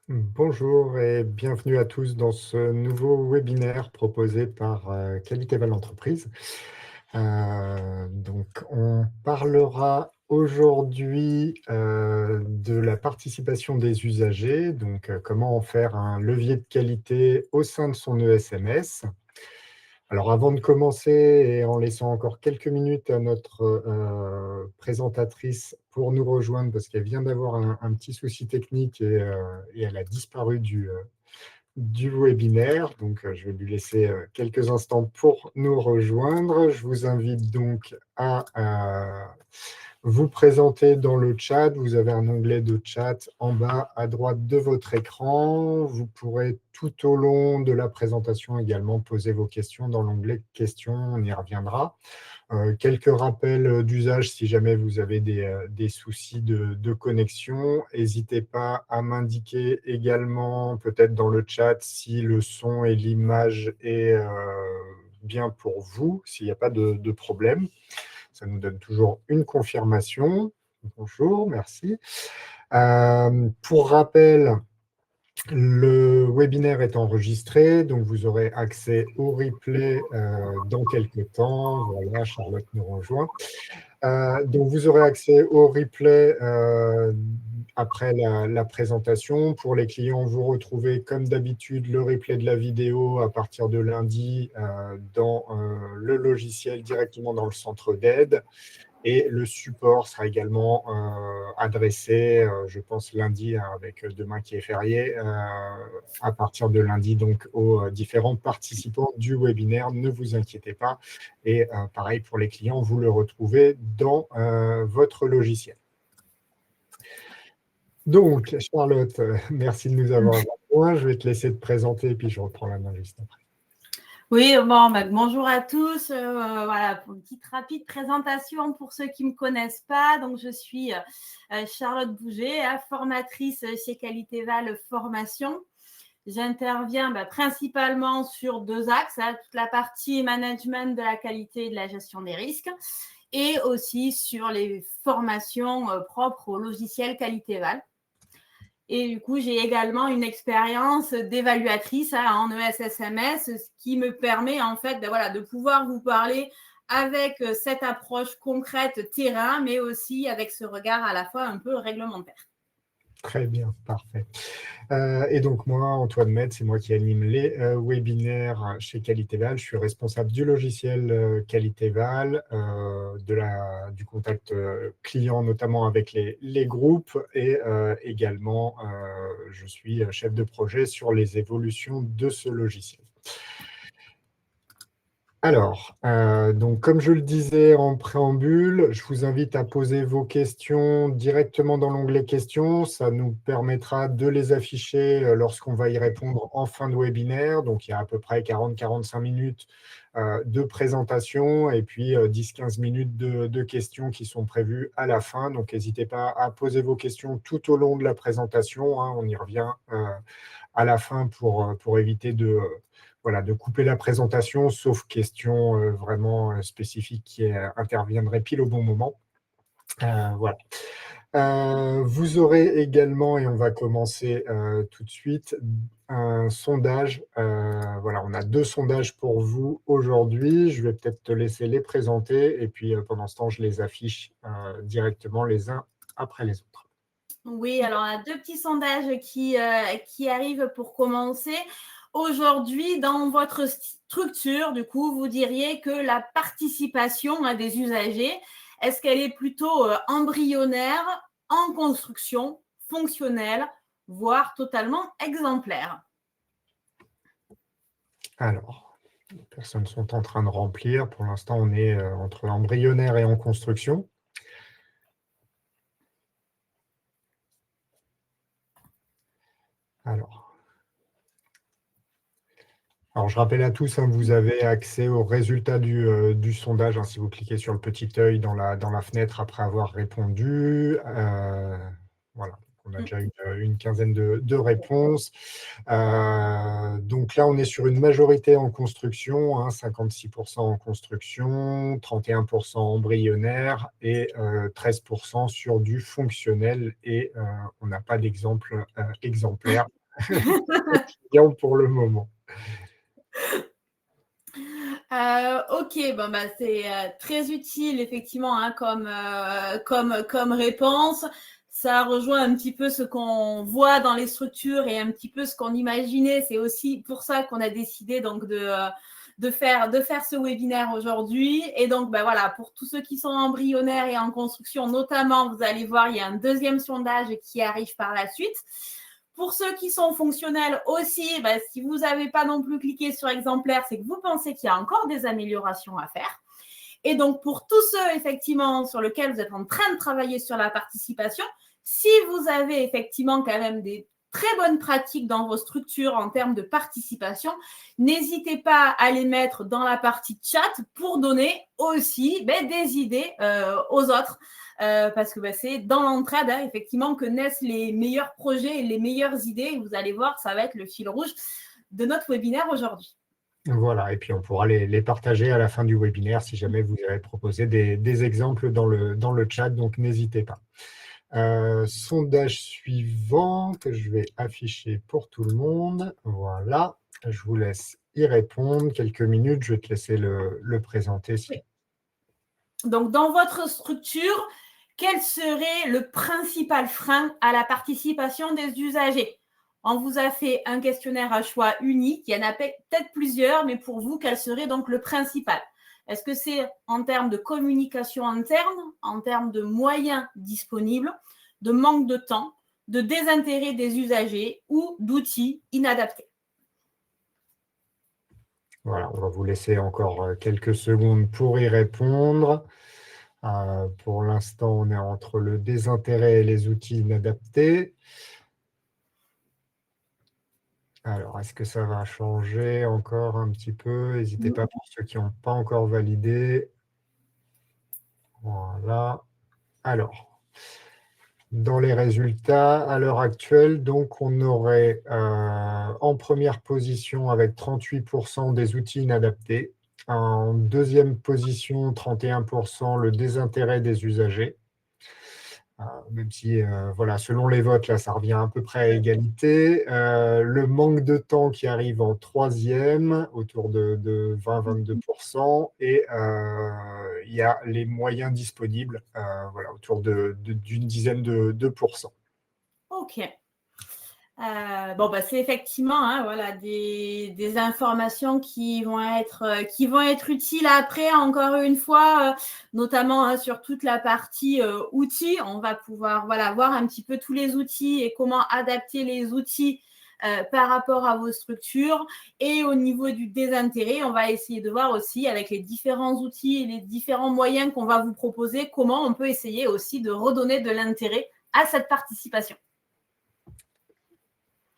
Bonjour et bienvenue à tous dans ce nouveau webinaire proposé par Qualitéval Entreprise. Donc, on parlera aujourd'hui de la participation des usagers, donc comment en faire un levier de qualité au sein de son ESMS. Alors, avant de commencer et en laissant encore quelques minutes à notre présentatrice pour nous rejoindre, parce qu'elle vient d'avoir un petit souci technique et elle a disparu du webinaire. Donc, je vais lui laisser quelques instants pour nous rejoindre. Je vous invite donc à vous présenter dans le chat. Vous avez un onglet de chat en bas à droite de votre écran. Vous pourrez tout au long de la présentation également poser vos questions dans l'onglet questions. On y reviendra. Quelques rappels d'usage si jamais vous avez des soucis de connexion. N'hésitez pas à m'indiquer également, peut-être dans le chat, si le son et l'image est bien pour vous, s'il n'y a pas de problème. Ça nous donne toujours une confirmation. Bonjour, merci. Pour rappel, le webinaire est enregistré, donc vous aurez accès au replay dans quelques temps. Voilà, Charlotte nous rejoint. Donc vous aurez accès au replay après la présentation. Pour les clients, vous retrouvez comme d'habitude le replay de la vidéo à partir de lundi dans le logiciel directement dans le centre d'aide. Et le support sera également adressé, je pense, lundi, avec demain qui est férié, à partir de lundi, donc aux différents participants du webinaire. Ne vous inquiétez pas. Et pareil pour les clients, vous le retrouvez dans votre logiciel. Donc, Charlotte, merci de nous avoir rejoints. Je vais te laisser te présenter, puis je reprends la main juste après. Oui, bon, bonjour à tous. Voilà, pour une petite rapide présentation pour ceux qui ne me connaissent pas. Donc, je suis Charlotte Bouget, formatrice chez Qualitéval Formation. J'interviens principalement sur deux axes, toute la partie management de la qualité et de la gestion des risques et aussi sur les formations propres au logiciel Qualitéval. Et du coup, j'ai également une expérience d'évaluatrice en ESSMS, ce qui me permet en fait de pouvoir vous parler avec cette approche concrète terrain, mais aussi avec ce regard à la fois un peu réglementaire. Très bien, parfait. Et donc moi, Antoine Med, c'est moi qui anime les webinaires chez Qualitéval. Je suis responsable du logiciel Qualitéval, du contact client, notamment avec les groupes, et également, je suis chef de projet sur les évolutions de ce logiciel. Alors, donc comme je le disais en préambule, je vous invite à poser vos questions directement dans l'onglet questions. Ça nous permettra de les afficher lorsqu'on va y répondre en fin de webinaire. Donc, il y a à peu près 40-45 minutes de présentation et puis 10-15 minutes de questions qui sont prévues à la fin. Donc, n'hésitez pas à poser vos questions tout au long de la présentation. On y revient à la fin pour éviter de couper la présentation, sauf questions vraiment spécifiques qui interviendraient pile au bon moment. Voilà. Vous aurez également, et on va commencer tout de suite, un sondage. Voilà, on a deux sondages pour vous aujourd'hui. Je vais peut-être te laisser les présenter et puis pendant ce temps, je les affiche directement les uns après les autres. Oui, alors on a deux petits sondages qui arrivent pour commencer. Aujourd'hui, dans votre structure, du coup, vous diriez que la participation des usagers, est-ce qu'elle est plutôt embryonnaire, en construction, fonctionnelle, voire totalement exemplaire? Alors, les personnes sont en train de remplir. Pour l'instant, on est entre embryonnaire et en construction. Alors, je rappelle à tous, vous avez accès aux résultats du sondage si vous cliquez sur le petit œil dans la fenêtre après avoir répondu. Voilà, on a déjà une quinzaine de réponses. Donc là, on est sur une majorité en construction, 56% en construction, 31% embryonnaire et 13% sur du fonctionnel. Et on n'a pas d'exemple exemplaire pour le moment. Ok, bon, bah, c'est très utile effectivement comme réponse. Ça rejoint un petit peu ce qu'on voit dans les structures et un petit peu ce qu'on imaginait. C'est aussi pour ça qu'on a décidé donc de faire ce webinaire aujourd'hui. Et donc, bah, voilà, pour tous ceux qui sont embryonnaires et en construction notamment, vous allez voir, il y a un deuxième sondage qui arrive par la suite. Pour ceux qui sont fonctionnels aussi, bah, si vous n'avez pas non plus cliqué sur exemplaire, c'est que vous pensez qu'il y a encore des améliorations à faire. Et donc, pour tous ceux, effectivement, sur lesquels vous êtes en train de travailler sur la participation, si vous avez effectivement quand même des très bonnes pratiques dans vos structures en termes de participation, n'hésitez pas à les mettre dans la partie chat pour donner aussi des idées aux autres. Parce que c'est dans l'entraide, effectivement, que naissent les meilleurs projets et les meilleures idées. Et vous allez voir, ça va être le fil rouge de notre webinaire aujourd'hui. Voilà, et puis on pourra les partager à la fin du webinaire si jamais vous avez proposé des exemples dans le chat, donc n'hésitez pas. Sondage suivant que je vais afficher pour tout le monde. Voilà, je vous laisse y répondre. Quelques minutes, je vais te laisser le présenter. Oui. Donc, dans votre structure, quel serait le principal frein à la participation des usagers? On vous a fait un questionnaire à choix unique. Il y en a peut-être plusieurs, mais pour vous, quel serait donc le principal? Est-ce que c'est en termes de communication interne, en termes de moyens disponibles, de manque de temps, de désintérêt des usagers ou d'outils inadaptés? Voilà, on va vous laisser encore quelques secondes pour y répondre. Pour l'instant, on est entre le désintérêt et les outils inadaptés. Alors, est-ce que ça va changer encore un petit peu? N'hésitez pas pour ceux qui n'ont pas encore validé. Voilà. Alors, dans les résultats, à l'heure actuelle, donc on aurait en première position avec 38% des outils inadaptés. En deuxième position, 31%, le désintérêt des usagers. Même si, voilà, selon les votes, là, ça revient à peu près à égalité. Le manque de temps qui arrive en troisième, autour de 20-22%. Et il y a les moyens disponibles, voilà, autour d'une dizaine de pourcents. Ok. C'est effectivement voilà, des informations qui vont être utiles après, encore une fois, notamment sur toute la partie outils. On va pouvoir voir un petit peu tous les outils et comment adapter les outils par rapport à vos structures. Et au niveau du désintérêt, on va essayer de voir aussi avec les différents outils et les différents moyens qu'on va vous proposer, comment on peut essayer aussi de redonner de l'intérêt à cette participation.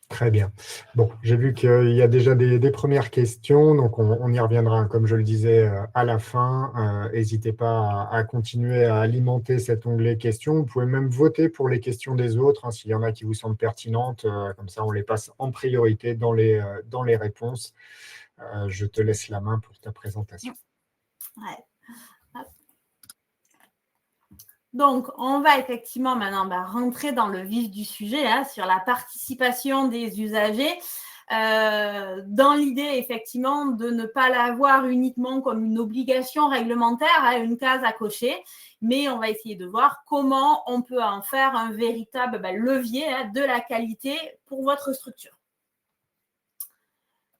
Très bien. Bon, j'ai vu qu'il y a déjà des premières questions, donc on y reviendra, comme je le disais, à la fin. N'hésitez pas à continuer à alimenter cet onglet questions. Vous pouvez même voter pour les questions des autres, s'il y en a qui vous semblent pertinentes. Comme ça, on les passe en priorité dans les réponses. Je te laisse la main pour ta présentation. Ouais. Donc, on va effectivement maintenant rentrer dans le vif du sujet sur la participation des usagers, dans l'idée effectivement de ne pas la voir uniquement comme une obligation réglementaire, une case à cocher, mais on va essayer de voir comment on peut en faire un véritable levier de la qualité pour votre structure.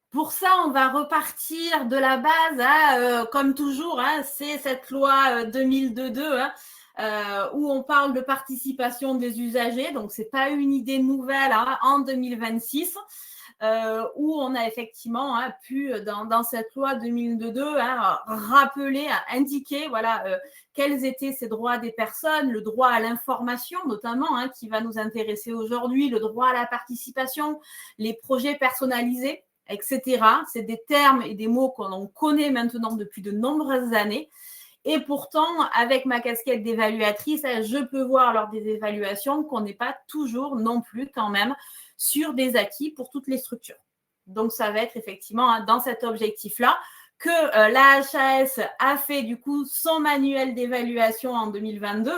Pour ça, on va repartir de la base, comme toujours, c'est cette loi 2002 où on parle de participation des usagers. Donc, ce n'est pas une idée nouvelle en 2026, où on a effectivement pu, dans cette loi 2002, rappeler, indiquer quels étaient ces droits des personnes, le droit à l'information notamment, qui va nous intéresser aujourd'hui, le droit à la participation, les projets personnalisés, etc. C'est des termes et des mots qu'on connaît maintenant depuis de nombreuses années. Et pourtant, avec ma casquette d'évaluatrice, je peux voir lors des évaluations qu'on n'est pas toujours non plus quand même sur des acquis pour toutes les structures. Donc, ça va être effectivement dans cet objectif-là que la HAS a fait du coup son manuel d'évaluation en 2022.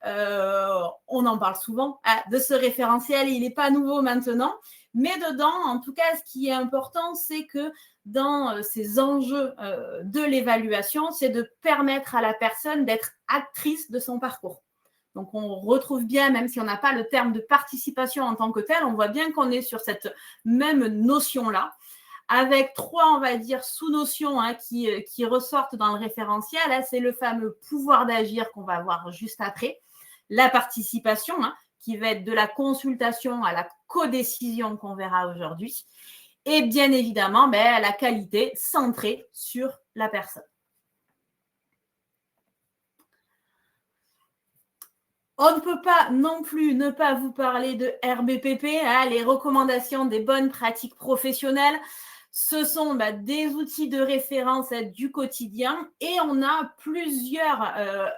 On en parle souvent de ce référentiel, il n'est pas nouveau maintenant. Mais dedans, en tout cas, ce qui est important, c'est que dans ces enjeux de l'évaluation, c'est de permettre à la personne d'être actrice de son parcours. Donc, on retrouve bien, même si on n'a pas le terme de participation en tant que tel, on voit bien qu'on est sur cette même notion-là, avec 3, on va dire, sous-notions qui ressortent dans le référentiel. C'est le fameux pouvoir d'agir qu'on va voir juste après, la participation, qui va être de la consultation à la codécision qu'on verra aujourd'hui, et bien évidemment, la qualité centrée sur la personne. On ne peut pas non plus ne pas vous parler de RBPP, les recommandations des bonnes pratiques professionnelles. Ce sont des outils de référence du quotidien et on a plusieurs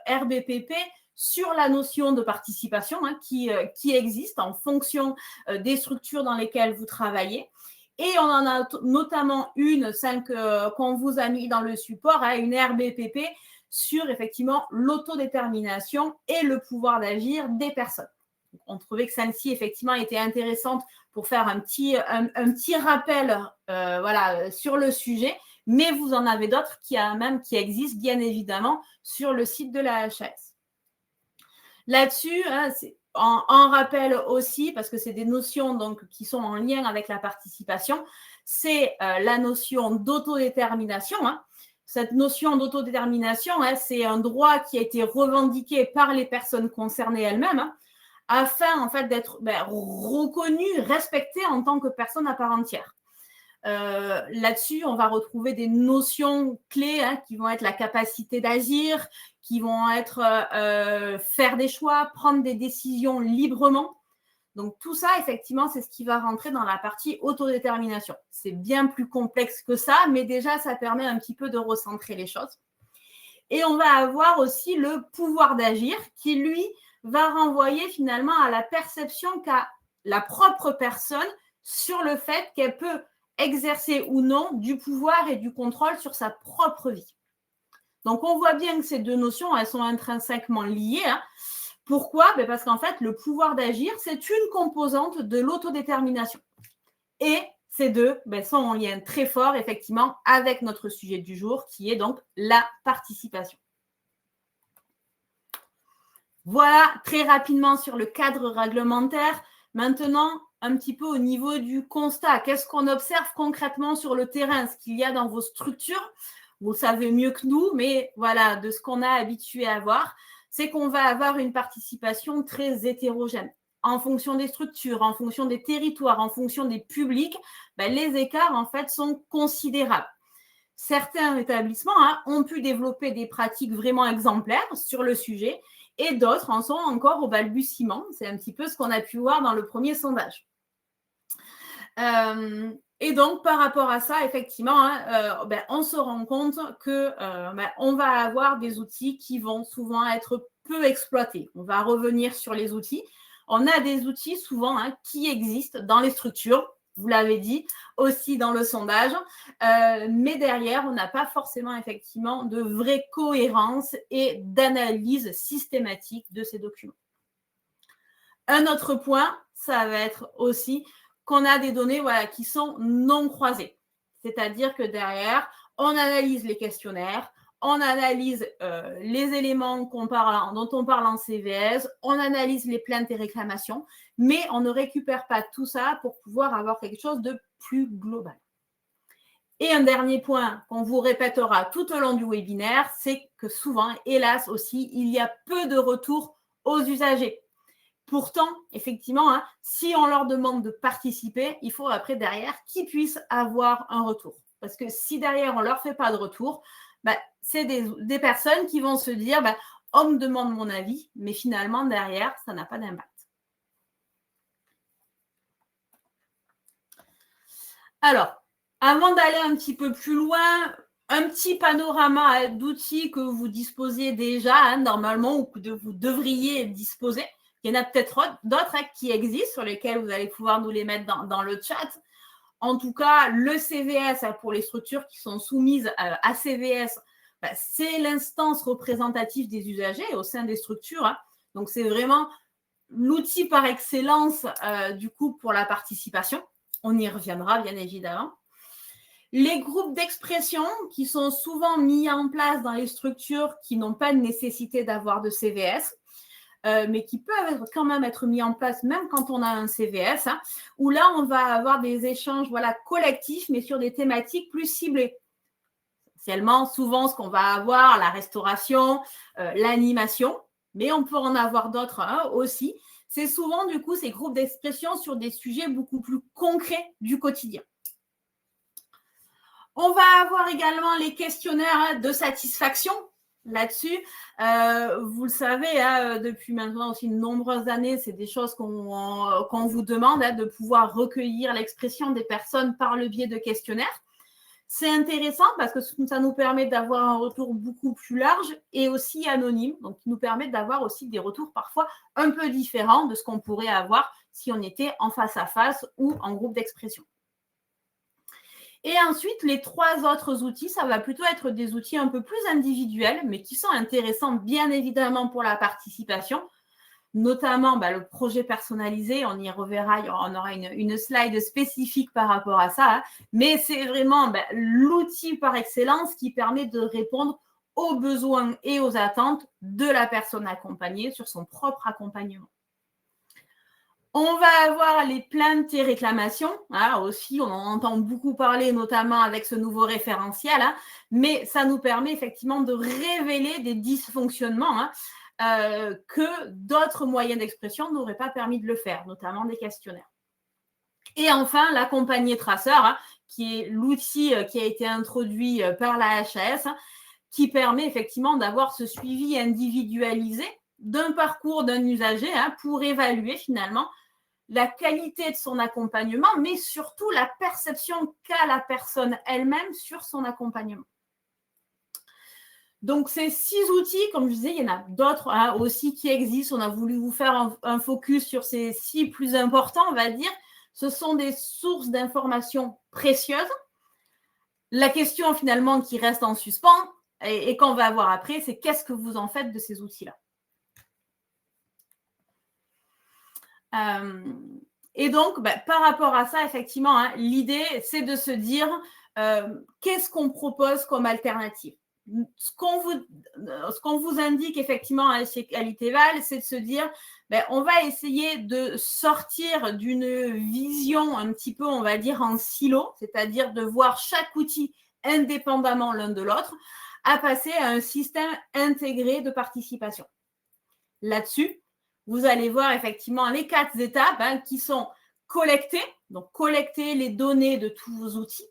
RBPP sur la notion de participation qui existe en fonction des structures dans lesquelles vous travaillez. Et on en a notamment une, celle qu'on vous a mis dans le support, une RBPP sur effectivement l'autodétermination et le pouvoir d'agir des personnes. On trouvait que celle-ci effectivement était intéressante pour faire un petit rappel sur le sujet, mais vous en avez d'autres qui existent bien évidemment sur le site de la HAS. Là-dessus, c'est en rappel aussi, parce que c'est des notions donc, qui sont en lien avec la participation, c'est la notion d'autodétermination. Cette notion d'autodétermination, c'est un droit qui a été revendiqué par les personnes concernées elles-mêmes, afin en fait d'être reconnue, respectée en tant que personne à part entière. Là-dessus, on va retrouver des notions clés qui vont être la capacité d'agir, qui vont être faire des choix, prendre des décisions librement. Donc, tout ça, effectivement, c'est ce qui va rentrer dans la partie autodétermination. C'est bien plus complexe que ça, mais déjà, ça permet un petit peu de recentrer les choses. Et on va avoir aussi le pouvoir d'agir qui, lui, va renvoyer finalement à la perception qu'a la propre personne sur le fait qu'elle peut exercer ou non du pouvoir et du contrôle sur sa propre vie. Donc, on voit bien que ces deux notions, elles sont intrinsèquement liées. Pourquoi ? Parce qu'en fait, le pouvoir d'agir, c'est une composante de l'autodétermination. Et ces deux sont en lien très fort, effectivement, avec notre sujet du jour, qui est donc la participation. Voilà, très rapidement sur le cadre réglementaire. Maintenant, un petit peu au niveau du constat. Qu'est-ce qu'on observe concrètement sur le terrain, ce qu'il y a dans vos structures ? Vous le savez mieux que nous, mais voilà, de ce qu'on a habitué à voir, c'est qu'on va avoir une participation très hétérogène. En fonction des structures, en fonction des territoires, en fonction des publics, les écarts, en fait, sont considérables. Certains établissements ont pu développer des pratiques vraiment exemplaires sur le sujet et d'autres en sont encore au balbutiement. C'est un petit peu ce qu'on a pu voir dans le premier sondage. Et donc, par rapport à ça, effectivement, on se rend compte qu'on va avoir des outils qui vont souvent être peu exploités. On va revenir sur les outils. On a des outils souvent qui existent dans les structures, vous l'avez dit, aussi dans le sondage, mais derrière, on n'a pas forcément effectivement de vraie cohérence et d'analyse systématique de ces documents. Un autre point, ça va être aussi qu'on a des données qui sont non croisées. C'est-à-dire que derrière, on analyse les questionnaires, on analyse les éléments dont on parle en CVS, on analyse les plaintes et réclamations, mais on ne récupère pas tout ça pour pouvoir avoir quelque chose de plus global. Et un dernier point qu'on vous répétera tout au long du webinaire, c'est que souvent, hélas aussi, il y a peu de retours aux usagers. Pourtant, effectivement, si on leur demande de participer, il faut après derrière qu'ils puissent avoir un retour. Parce que si derrière, on ne leur fait pas de retour, c'est des personnes qui vont se dire on me demande mon avis, mais finalement, derrière, ça n'a pas d'impact. Alors, avant d'aller un petit peu plus loin, un petit panorama d'outils que vous disposez déjà normalement ou que vous devriez disposer. Il y en a peut-être d'autres qui existent sur lesquels vous allez pouvoir nous les mettre dans le chat. En tout cas, le CVS, pour les structures qui sont soumises à CVS, c'est l'instance représentative des usagers au sein des structures. Donc, c'est vraiment l'outil par excellence, du coup, pour la participation. On y reviendra, bien évidemment. Les groupes d'expression qui sont souvent mis en place dans les structures qui n'ont pas de nécessité d'avoir de CVS, mais qui peuvent quand même être mis en place même quand on a un CVS, où là, on va avoir des échanges collectifs, mais sur des thématiques plus ciblées. Essentiellement, souvent, ce qu'on va avoir, la restauration, l'animation, mais on peut en avoir d'autres aussi. C'est souvent, du coup, ces groupes d'expression sur des sujets beaucoup plus concrets du quotidien. On va avoir également les questionnaires de satisfaction là-dessus. Vous le savez, depuis maintenant aussi de nombreuses années, c'est des choses qu'on vous demande de pouvoir recueillir l'expression des personnes par le biais de questionnaires. C'est intéressant parce que ça nous permet d'avoir un retour beaucoup plus large et aussi anonyme, donc qui nous permet d'avoir aussi des retours parfois un peu différents de ce qu'on pourrait avoir si on était en face à face ou en groupe d'expression. Et ensuite, les 3 autres outils, ça va plutôt être des outils un peu plus individuels, mais qui sont intéressants bien évidemment pour la participation, notamment le projet personnalisé, on y reverra, on aura une slide spécifique par rapport à ça, mais c'est vraiment l'outil par excellence qui permet de répondre aux besoins et aux attentes de la personne accompagnée sur son propre accompagnement. On va avoir les plaintes et réclamations. Aussi, on en entend beaucoup parler, notamment avec ce nouveau référentiel, mais ça nous permet effectivement de révéler des dysfonctionnements que d'autres moyens d'expression n'auraient pas permis de le faire, notamment des questionnaires. Et enfin, l'accompagné traceur, qui est l'outil qui a été introduit par la HAS, qui permet effectivement d'avoir ce suivi individualisé d'un parcours d'un usager pour évaluer finalement la qualité de son accompagnement, mais surtout la perception qu'a la personne elle-même sur son accompagnement. Donc, ces 6 outils, comme je disais, il y en a d'autres aussi qui existent. On a voulu vous faire un focus sur ces 6 plus importants, on va dire. Ce sont des sources d'informations précieuses. La question finalement qui reste en suspens et qu'on va voir après, c'est qu'est-ce que vous en faites de ces outils-là ? Et donc, par rapport à ça, effectivement, l'idée, c'est de se dire qu'est-ce qu'on propose comme alternative. Ce qu'on vous indique effectivement chez Qualitéval, c'est de se dire on va essayer de sortir d'une vision un petit peu, on va dire, en silo, c'est-à-dire de voir chaque outil indépendamment l'un de l'autre, à passer à un système intégré de participation. Là-dessus, vous allez voir effectivement les 4 étapes qui sont collecter, donc collecter les données de tous vos outils,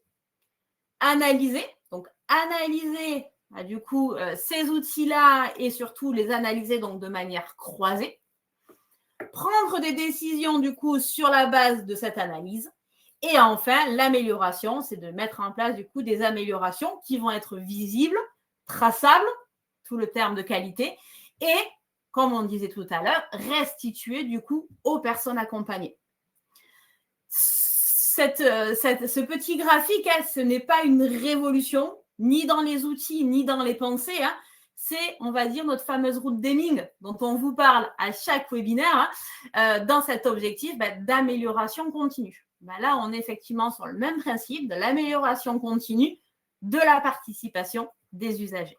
analyser, donc analyser du coup ces outils-là et surtout les analyser donc de manière croisée, prendre des décisions du coup sur la base de cette analyse et enfin l'amélioration, c'est de mettre en place du coup des améliorations qui vont être visibles, traçables, tout le terme de qualité, et comme on disait tout à l'heure, restituer du coup aux personnes accompagnées. Ce petit graphique, ce n'est pas une révolution, ni dans les outils, ni dans les pensées. C'est, on va dire, notre fameuse route Deming dont on vous parle à chaque webinaire dans cet objectif d'amélioration continue. Là, on est effectivement sur le même principe de l'amélioration continue de la participation des usagers.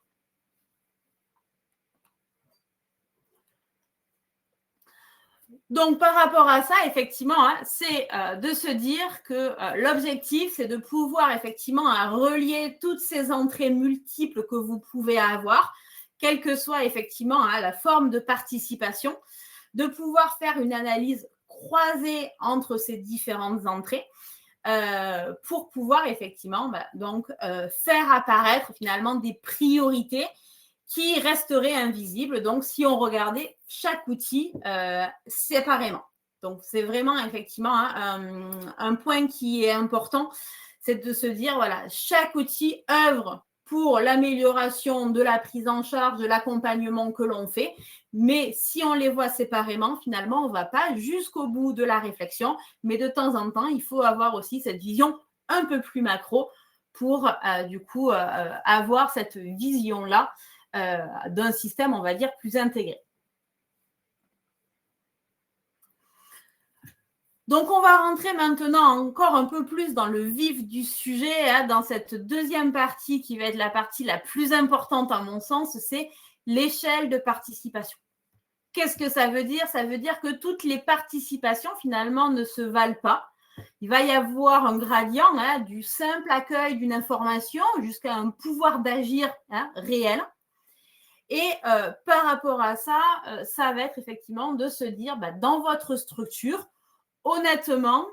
Donc, par rapport à ça, effectivement, c'est de se dire que l'objectif, c'est de pouvoir effectivement relier toutes ces entrées multiples que vous pouvez avoir, quelle que soit effectivement la forme de participation, de pouvoir faire une analyse croisée entre ces différentes entrées pour pouvoir effectivement faire apparaître finalement des priorités qui resterait invisible, donc si on regardait chaque outil séparément. Donc, c'est vraiment effectivement un point qui est important, c'est de se dire, voilà, chaque outil œuvre pour l'amélioration de la prise en charge, de l'accompagnement que l'on fait. Mais si on les voit séparément, finalement, on ne va pas jusqu'au bout de la réflexion. Mais de temps en temps, il faut avoir aussi cette vision un peu plus macro pour avoir cette vision-là d'un système, on va dire, plus intégré. Donc, on va rentrer maintenant encore un peu plus dans le vif du sujet, hein, dans cette deuxième partie qui va être la partie la plus importante à mon sens, c'est l'échelle de participation. Qu'est-ce que ça veut dire? Ça veut dire que toutes les participations, finalement, ne se valent pas. Il va y avoir un gradient hein, du simple accueil d'une information jusqu'à un pouvoir d'agir réel. Et par rapport à ça, ça va être effectivement de se dire, dans votre structure, honnêtement,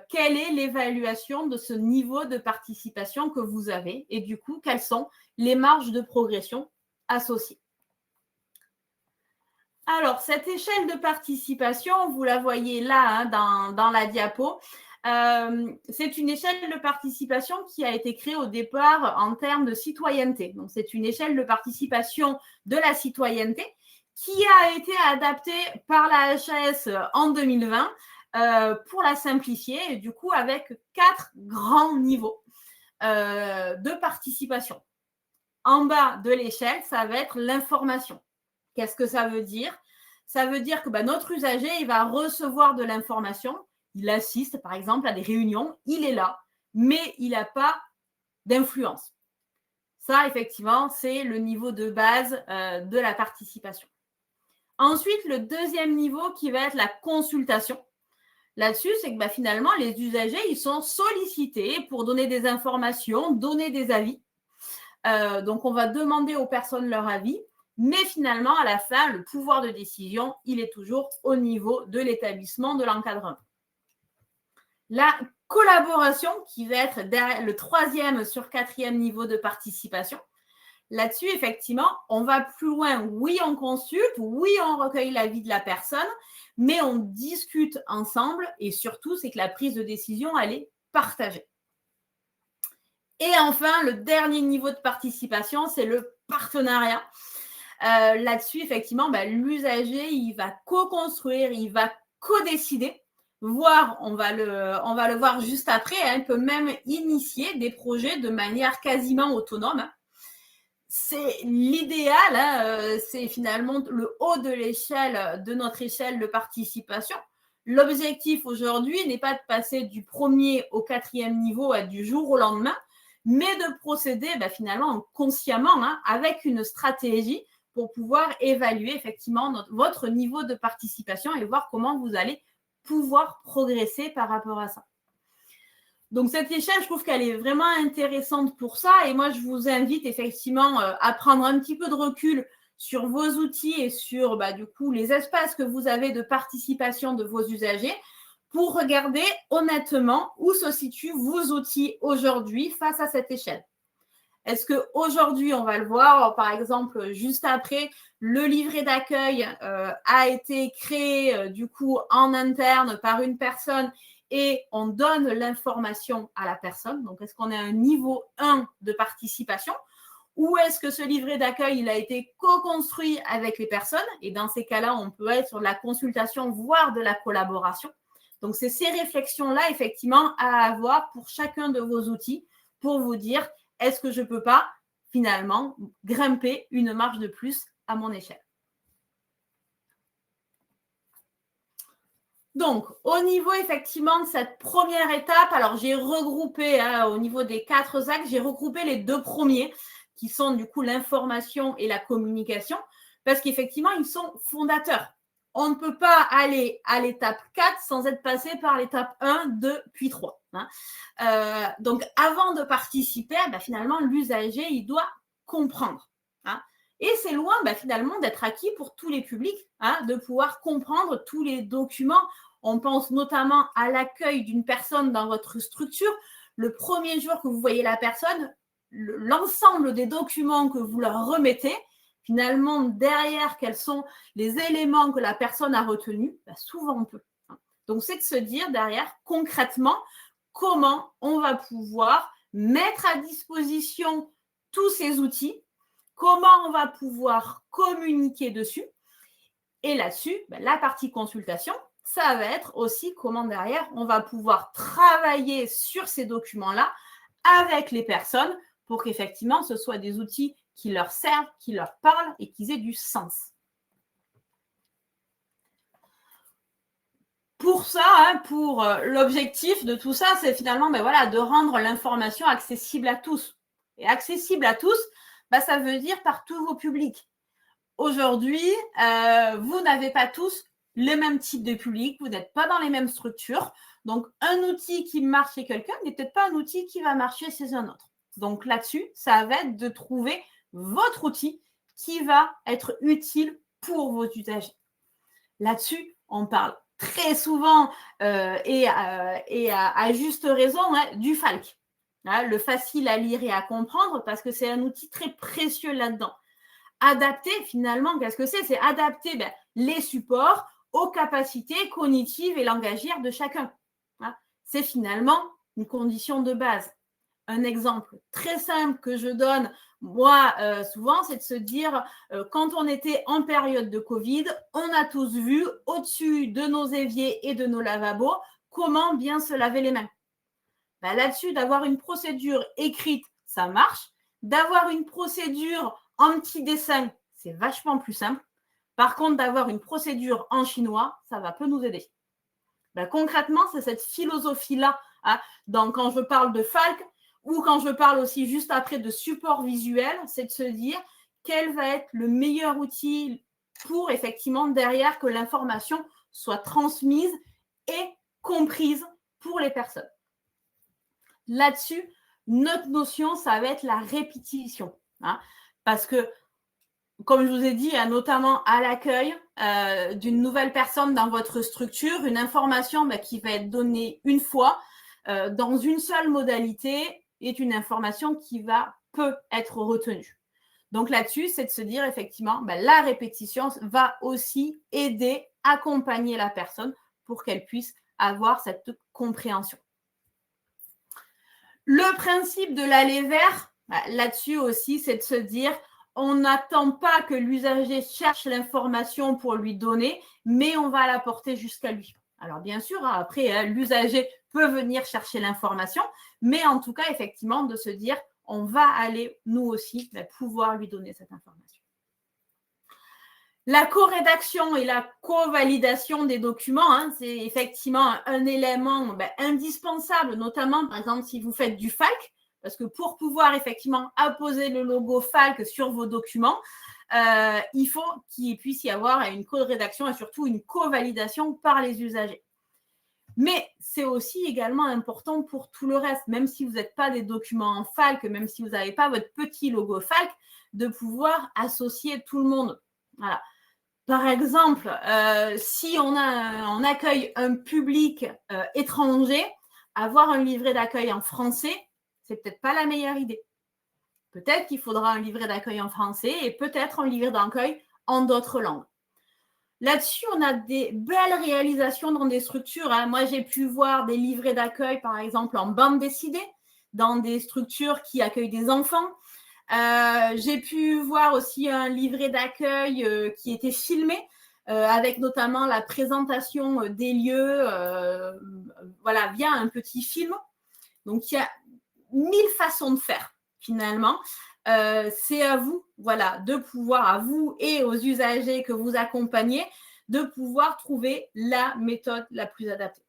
quelle est l'évaluation de ce niveau de participation que vous avez et du coup, quelles sont les marges de progression associées. Alors, cette échelle de participation, vous la voyez là dans la diapo. C'est une échelle de participation qui a été créée au départ en termes de citoyenneté. Donc, c'est une échelle de participation de la citoyenneté qui a été adaptée par la HAS en 2020 pour la simplifier, et du coup, avec 4 grands niveaux de participation. En bas de l'échelle, ça va être l'information. Qu'est-ce que ça veut dire? Ça veut dire que notre usager, il va recevoir de l'information, il assiste par exemple à des réunions, il est là, mais il n'a pas d'influence. Ça, effectivement, c'est le niveau de base de la participation. Ensuite, le deuxième niveau qui va être la consultation. Là-dessus, c'est que finalement, les usagers, ils sont sollicités pour donner des informations, donner des avis. Donc, on va demander aux personnes leur avis. Mais finalement, à la fin, le pouvoir de décision, il est toujours au niveau de l'établissement, de l'encadrement. La collaboration, qui va être le 3e sur 4e niveau de participation. Là-dessus, effectivement, on va plus loin. Oui, on consulte, oui, on recueille l'avis de la personne, mais on discute ensemble et surtout, c'est que la prise de décision, elle est partagée. Et enfin, le dernier niveau de participation, c'est le partenariat. Là-dessus, effectivement, l'usager, il va co-construire, il va co-décider, voire, on va le voir juste après, il peut même initier des projets de manière quasiment autonome. C'est l'idéal, c'est finalement le haut de l'échelle, de notre échelle de participation. L'objectif aujourd'hui n'est pas de passer du 1er au 4e niveau du jour au lendemain, mais de procéder finalement consciemment avec une stratégie pour pouvoir évaluer effectivement votre niveau de participation et voir comment vous allez pouvoir progresser par rapport à ça. Donc, cette échelle, je trouve qu'elle est vraiment intéressante pour ça. Et moi, je vous invite effectivement à prendre un petit peu de recul sur vos outils et sur du coup les espaces que vous avez de participation de vos usagers pour regarder honnêtement où se situent vos outils aujourd'hui face à cette échelle. Est-ce qu'aujourd'hui, on va le voir, par exemple, juste après, le livret d'accueil a été créé du coup en interne par une personne et on donne l'information à la personne. Donc, est-ce qu'on est à un niveau 1 de participation ou est-ce que ce livret d'accueil, il a été co-construit avec les personnes? Et dans ces cas-là, on peut être sur de la consultation, voire de la collaboration. Donc, c'est ces réflexions-là, effectivement, à avoir pour chacun de vos outils pour vous dire, est-ce que je ne peux pas, finalement, grimper une marge de plus à mon échelle? Donc, au niveau, effectivement, de cette première étape, alors j'ai regroupé, au niveau des 4 axes, j'ai regroupé les 2 premiers, qui sont du coup l'information et la communication, parce qu'effectivement, ils sont fondateurs. On ne peut pas aller à l'étape 4 sans être passé par l'étape 1, 2, puis 3. Donc, avant de participer, finalement, l'usager, il doit comprendre. Et c'est loin, finalement, d'être acquis pour tous les publics, de pouvoir comprendre tous les documents. On pense notamment à l'accueil d'une personne dans votre structure. Le premier jour que vous voyez la personne, l'ensemble des documents que vous leur remettez, finalement, derrière, quels sont les éléments que la personne a retenus, souvent peu. Donc, c'est de se dire derrière, concrètement, comment on va pouvoir mettre à disposition tous ces outils, comment on va pouvoir communiquer dessus. Et là-dessus, la partie consultation, ça va être aussi comment derrière, on va pouvoir travailler sur ces documents-là avec les personnes pour qu'effectivement, ce soit des outils qui leur servent, qui leur parlent et qui aient du sens. Pour ça, pour l'objectif de tout ça, c'est finalement de rendre l'information accessible à tous. Et accessible à tous, ça veut dire par tous vos publics. Aujourd'hui, vous n'avez pas tous les mêmes types de publics, vous n'êtes pas dans les mêmes structures. Donc, un outil qui marche chez quelqu'un n'est peut-être pas un outil qui va marcher chez un autre. Donc, là-dessus, ça va être de trouver votre outil qui va être utile pour vos usagers. Là-dessus, on parle très souvent et à juste raison du FALC. Le facile à lire et à comprendre parce que c'est un outil très précieux là-dedans. Adapter, finalement, qu'est-ce que c'est? C'est adapter les supports aux capacités cognitives et langagières de chacun. C'est finalement une condition de base. Un exemple très simple que je donne, moi, souvent, c'est de se dire, quand on était en période de Covid, on a tous vu au-dessus de nos éviers et de nos lavabos comment bien se laver les mains. Là-dessus, d'avoir une procédure écrite, ça marche. D'avoir une procédure en petit dessin, c'est vachement plus simple. Par contre, d'avoir une procédure en chinois, ça va peu nous aider. Concrètement, c'est cette philosophie-là. Quand je parle de FALC ou quand je parle aussi juste après de support visuel, c'est de se dire quel va être le meilleur outil pour effectivement derrière que l'information soit transmise et comprise pour les personnes. Là-dessus, notre notion, ça va être la répétition. Parce que, comme je vous ai dit, notamment à l'accueil d'une nouvelle personne dans votre structure, une information qui va être donnée une fois dans une seule modalité est une information qui peut être retenue. Donc là-dessus, c'est de se dire effectivement, la répétition va aussi aider, accompagner la personne pour qu'elle puisse avoir cette compréhension. Le principe de l'aller vers, là-dessus aussi, c'est de se dire, on n'attend pas que l'usager cherche l'information pour lui donner, mais on va la porter jusqu'à lui. Alors bien sûr, après, l'usager peut venir chercher l'information, mais en tout cas, effectivement, de se dire, on va aller, nous aussi, pouvoir lui donner cette information. La co-rédaction et la co-validation des documents, c'est effectivement un élément indispensable, notamment, par exemple, si vous faites du FALC, parce que pour pouvoir effectivement apposer le logo FALC sur vos documents, il faut qu'il puisse y avoir une co-rédaction et surtout une co-validation par les usagers. Mais c'est aussi également important pour tout le reste, même si vous n'êtes pas des documents en FALC, même si vous n'avez pas votre petit logo FALC, de pouvoir associer tout le monde. Voilà. Par exemple, si on accueille un public étranger, avoir un livret d'accueil en français, c'est peut-être pas la meilleure idée. Peut-être qu'il faudra un livret d'accueil en français et peut-être un livret d'accueil en d'autres langues. Là-dessus, on a des belles réalisations dans des structures. Moi, j'ai pu voir des livrets d'accueil, par exemple, en bande dessinée, dans des structures qui accueillent des enfants. J'ai pu voir aussi un livret d'accueil qui était filmé, avec notamment la présentation des lieux via un petit film. Donc, il y a 1000 façons de faire, finalement. C'est à vous, de pouvoir, à vous et aux usagers que vous accompagnez, de pouvoir trouver la méthode la plus adaptée.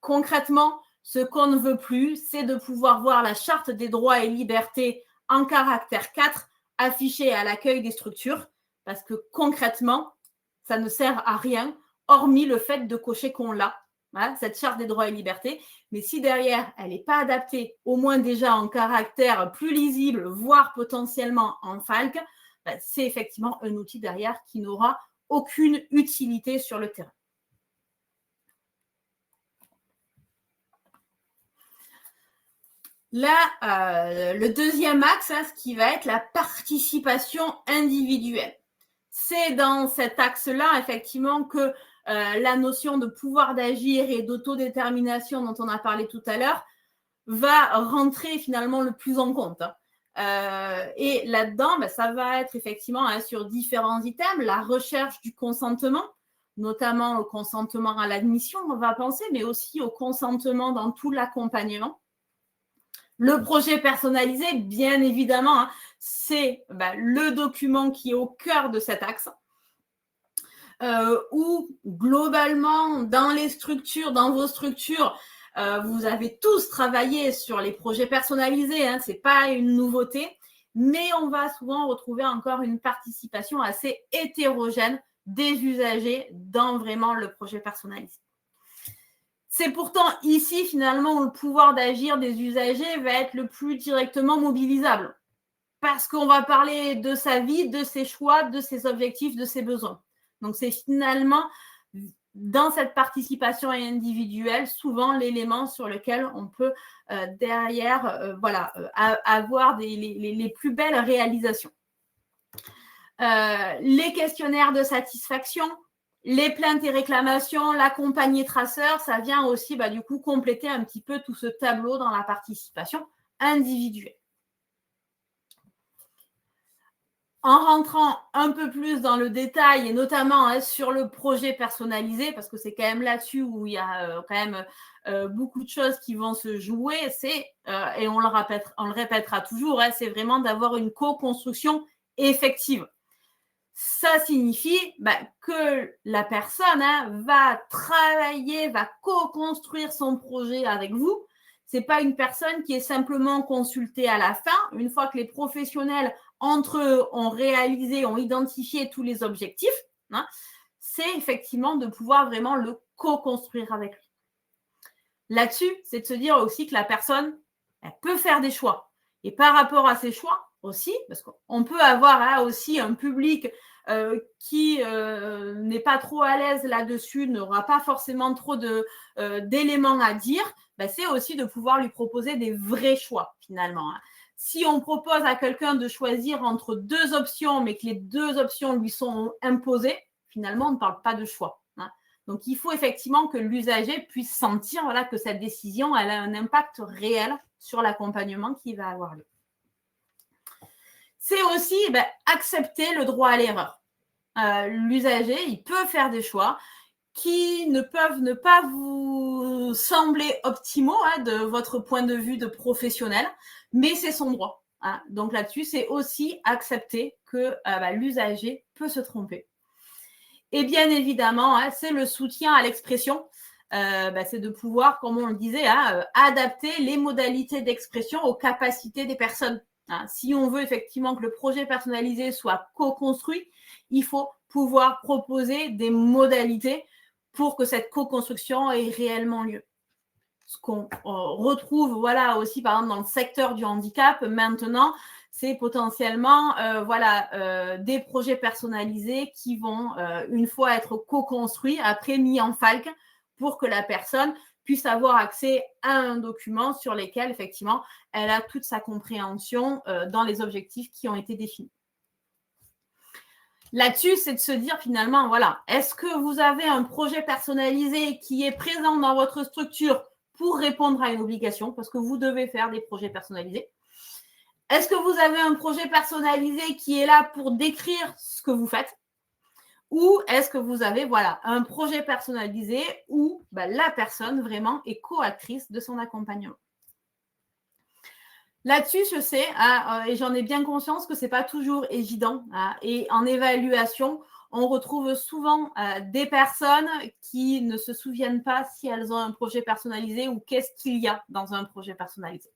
Concrètement, ce qu'on ne veut plus, c'est de pouvoir voir la charte des droits et libertés en caractère 4 affichée à l'accueil des structures, parce que concrètement, ça ne sert à rien, hormis le fait de cocher qu'on l'a, cette charte des droits et libertés. Mais si derrière, elle n'est pas adaptée, au moins déjà en caractère plus lisible, voire potentiellement en FALC, c'est effectivement un outil derrière qui n'aura aucune utilité sur le terrain. Là, le deuxième axe, ce qui va être la participation individuelle. C'est dans cet axe-là, effectivement, que la notion de pouvoir d'agir et d'autodétermination dont on a parlé tout à l'heure va rentrer finalement le plus en compte. Et là-dedans, ça va être effectivement sur différents items, la recherche du consentement, notamment au consentement à l'admission, on va penser, mais aussi au consentement dans tout l'accompagnement. Le projet personnalisé, bien évidemment, c'est le document qui est au cœur de cet axe. Où globalement, dans les structures, dans vos structures, vous avez tous travaillé sur les projets personnalisés, ce n'est pas une nouveauté, mais on va souvent retrouver encore une participation assez hétérogène des usagers dans vraiment le projet personnalisé. C'est pourtant ici, finalement, où le pouvoir d'agir des usagers va être le plus directement mobilisable, parce qu'on va parler de sa vie, de ses choix, de ses objectifs, de ses besoins. Donc, c'est finalement, dans cette participation individuelle, souvent l'élément sur lequel on peut derrière avoir les plus belles réalisations. Les questionnaires de satisfaction, les plaintes et réclamations, la compagnie traceur, ça vient aussi du coup compléter un petit peu tout ce tableau dans la participation individuelle. En rentrant un peu plus dans le détail et notamment sur le projet personnalisé, parce que c'est quand même là-dessus où il y a quand même beaucoup de choses qui vont se jouer, et on le répétera toujours, c'est vraiment d'avoir une co-construction effective. Ça signifie que la personne va travailler, va co-construire son projet avec vous. Ce n'est pas une personne qui est simplement consultée à la fin, une fois que les professionnels entre eux ont réalisé, ont identifié tous les objectifs, c'est effectivement de pouvoir vraiment le co-construire avec lui. Là-dessus, c'est de se dire aussi que la personne, elle peut faire des choix. Et par rapport à ces choix aussi, parce qu'on peut avoir aussi un public qui n'est pas trop à l'aise là-dessus, n'aura pas forcément trop d'éléments à dire, c'est aussi de pouvoir lui proposer des vrais choix finalement. Si on propose à quelqu'un de choisir entre deux options, mais que les deux options lui sont imposées, finalement, on ne parle pas de choix. Donc, il faut effectivement que l'usager puisse sentir que cette décision elle a un impact réel sur l'accompagnement qui va avoir lieu. C'est aussi accepter le droit à l'erreur. L'usager, il peut faire des choix qui ne peuvent ne pas vous sembler optimaux de votre point de vue de professionnel, mais c'est son droit. Donc là-dessus, c'est aussi accepter que l'usager peut se tromper. Et bien évidemment, c'est le soutien à l'expression. C'est de pouvoir, comme on le disait, adapter les modalités d'expression aux capacités des personnes. Si on veut effectivement que le projet personnalisé soit co-construit, il faut pouvoir proposer des modalités pour que cette co-construction ait réellement lieu. Ce qu'on retrouve aussi par exemple dans le secteur du handicap maintenant, c'est potentiellement des projets personnalisés qui vont une fois être co-construits, après mis en FALC pour que la personne puisse avoir accès à un document sur lequel effectivement elle a toute sa compréhension dans les objectifs qui ont été définis. Là-dessus, c'est de se dire finalement, est-ce que vous avez un projet personnalisé qui est présent dans votre structure pour répondre à une obligation, parce que vous devez faire des projets personnalisés? Est-ce que vous avez un projet personnalisé qui est là pour décrire ce que vous faites? Ou est-ce que vous avez un projet personnalisé où la personne vraiment est co-actrice de son accompagnement? Là-dessus, je sais, et j'en ai bien conscience que ce n'est pas toujours évident. Et en évaluation, on retrouve souvent des personnes qui ne se souviennent pas si elles ont un projet personnalisé ou qu'est-ce qu'il y a dans un projet personnalisé.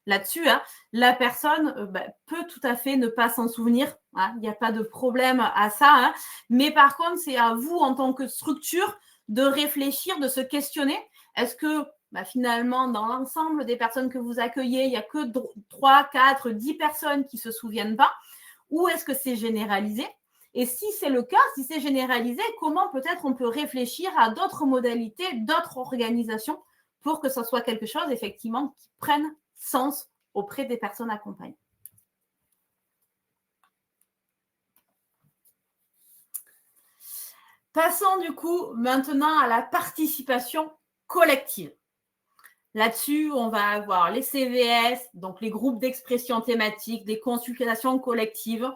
Là-dessus, la personne peut tout à fait ne pas s'en souvenir. Il n'y a pas de problème à ça. Mais par contre, c'est à vous, en tant que structure, de réfléchir, de se questionner. Est-ce que finalement, dans l'ensemble des personnes que vous accueillez, il n'y a que 3, 4, 10 personnes qui ne se souviennent pas? Ou est-ce que c'est généralisé? Et si c'est le cas, si c'est généralisé, comment peut-être on peut réfléchir à d'autres modalités, d'autres organisations pour que ce soit quelque chose, effectivement, qui prenne sens auprès des personnes accompagnées. Passons du coup maintenant à la participation collective. Là-dessus, on va avoir les CVS, donc les groupes d'expression thématique, des consultations collectives.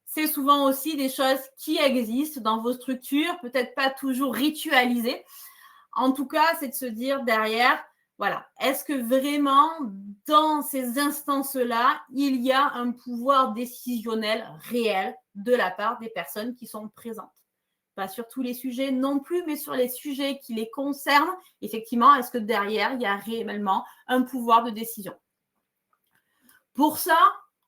C'est souvent aussi des choses qui existent dans vos structures, peut-être pas toujours ritualisées. En tout cas, c'est de se dire derrière, voilà, est-ce que vraiment dans ces instances-là, il y a un pouvoir décisionnel réel de la part des personnes qui sont présentes? Pas sur tous les sujets non plus, mais sur les sujets qui les concernent, effectivement, est-ce que derrière, il y a réellement un pouvoir de décision? Pour ça,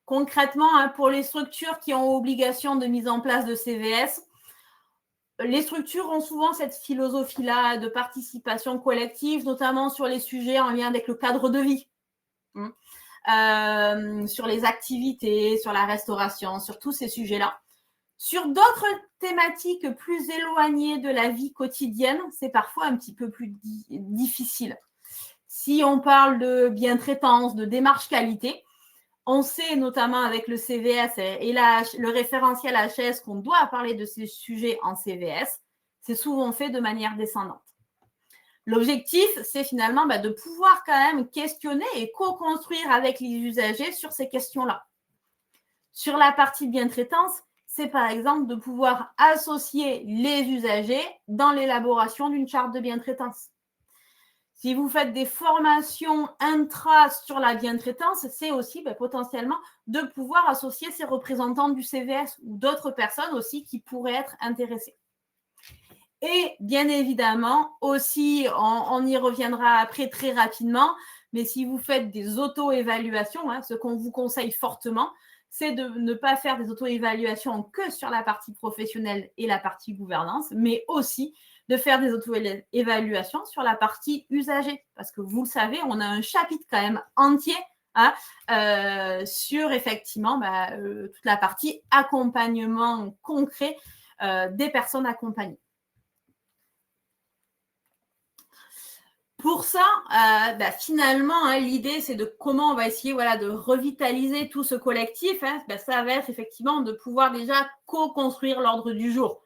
concrètement, pour les structures qui ont obligation de mise en place de CVS, les structures ont souvent cette philosophie-là de participation collective, notamment sur les sujets en lien avec le cadre de vie, sur les activités, sur la restauration, sur tous ces sujets-là. Sur d'autres thématiques plus éloignées de la vie quotidienne, c'est parfois un petit peu plus difficile. Si on parle de bientraitance, de démarche qualité, on sait notamment avec le CVS et le référentiel HS qu'on doit parler de ces sujets en CVS. C'est souvent fait de manière descendante. L'objectif, c'est finalement de pouvoir quand même questionner et co-construire avec les usagers sur ces questions-là. Sur la partie bientraitance, c'est par exemple de pouvoir associer les usagers dans l'élaboration d'une charte de bientraitance. Si vous faites des formations intra sur la bientraitance, c'est aussi potentiellement de pouvoir associer ces représentants du CVS ou d'autres personnes aussi qui pourraient être intéressées. Et bien évidemment, aussi, on y reviendra après très rapidement, mais si vous faites des auto-évaluations, ce qu'on vous conseille fortement, c'est de ne pas faire des auto-évaluations que sur la partie professionnelle et la partie gouvernance, mais aussi de faire des auto-évaluations sur la partie usager. Parce que vous le savez, on a un chapitre quand même entier sur effectivement toute la partie accompagnement concret des personnes accompagnées. Pour ça, finalement, l'idée, c'est de comment on va essayer de revitaliser tout ce collectif. Ça va être effectivement de pouvoir déjà co-construire l'ordre du jour.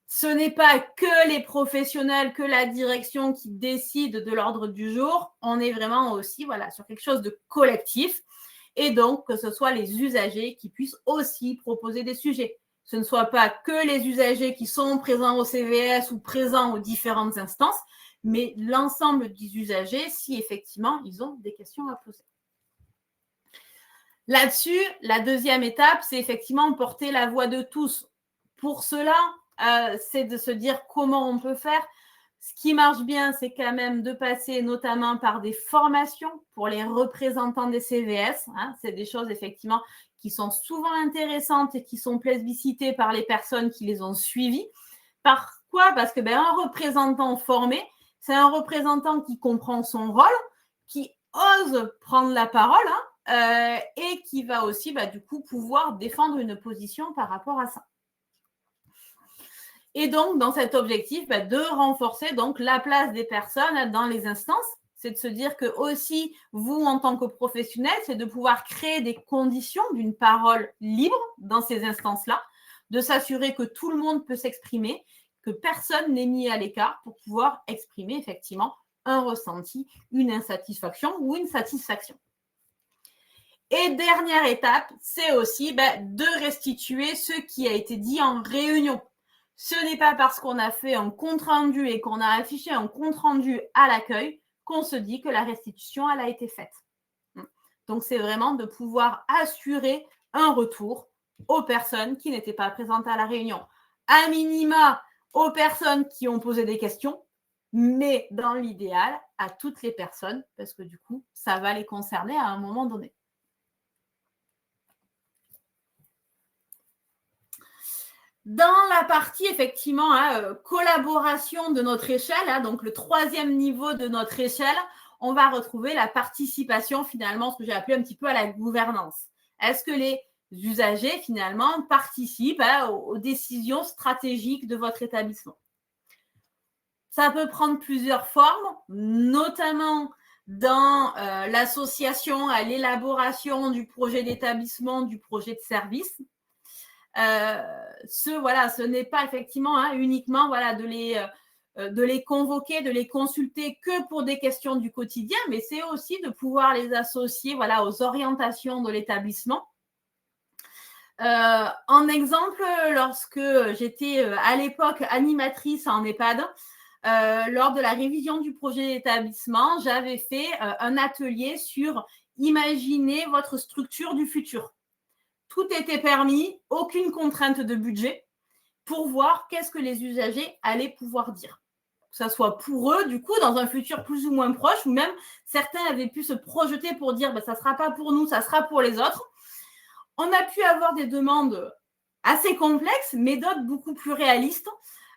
Ce n'est pas que les professionnels, que la direction qui décide de l'ordre du jour. On est vraiment aussi sur quelque chose de collectif. Et donc, que ce soit les usagers qui puissent aussi proposer des sujets. Ce ne soit pas que les usagers qui sont présents au CVS ou présents aux différentes instances, mais l'ensemble des usagers si effectivement ils ont des questions à poser. Là-dessus, la deuxième étape, c'est effectivement porter la voix de tous. Pour cela, c'est de se dire comment on peut faire. Ce qui marche bien, c'est quand même de passer notamment par des formations pour les représentants des CVS. C'est des choses effectivement qui sont souvent intéressantes et qui sont plébiscitées par les personnes qui les ont suivies. Pourquoi ? Parce que un représentant formé, c'est un représentant qui comprend son rôle, qui ose prendre la parole et qui va aussi du coup pouvoir défendre une position par rapport à ça. Et donc, dans cet objectif, de renforcer donc la place des personnes dans les instances, c'est de se dire que aussi, vous, en tant que professionnel, c'est de pouvoir créer des conditions d'une parole libre dans ces instances-là, de s'assurer que tout le monde peut s'exprimer, que personne n'est mis à l'écart pour pouvoir exprimer effectivement un ressenti, une insatisfaction ou une satisfaction. Et dernière étape, c'est aussi de restituer ce qui a été dit en réunion. Ce n'est pas parce qu'on a fait un compte-rendu et qu'on a affiché un compte-rendu à l'accueil qu'on se dit que la restitution, elle a été faite. Donc, c'est vraiment de pouvoir assurer un retour aux personnes qui n'étaient pas présentes à la réunion. À minima, aux personnes qui ont posé des questions, mais dans l'idéal, à toutes les personnes, parce que du coup, ça va les concerner à un moment donné. Dans la partie, effectivement, collaboration de notre échelle, donc le troisième niveau de notre échelle, on va retrouver la participation, finalement, ce que j'ai appelé un petit peu à la gouvernance. Est-ce que les usagers, finalement, participent aux décisions stratégiques de votre établissement? Ça peut prendre plusieurs formes, notamment dans l'association à l'élaboration du projet d'établissement, du projet de service. Ce n'est pas effectivement uniquement de les de les convoquer, de les consulter que pour des questions du quotidien, mais c'est aussi de pouvoir les associer voilà, aux orientations de l'établissement. En exemple, lorsque j'étais à l'époque animatrice en EHPAD, lors de la révision du projet d'établissement, j'avais fait un atelier sur imaginer votre structure du futur. Tout était permis, aucune contrainte de budget pour voir qu'est-ce que les usagers allaient pouvoir dire. Que ça soit pour eux, du coup, dans un futur plus ou moins proche, ou même certains avaient pu se projeter pour dire ça ne sera pas pour nous, ça sera pour les autres. On a pu avoir des demandes assez complexes, mais d'autres beaucoup plus réalistes.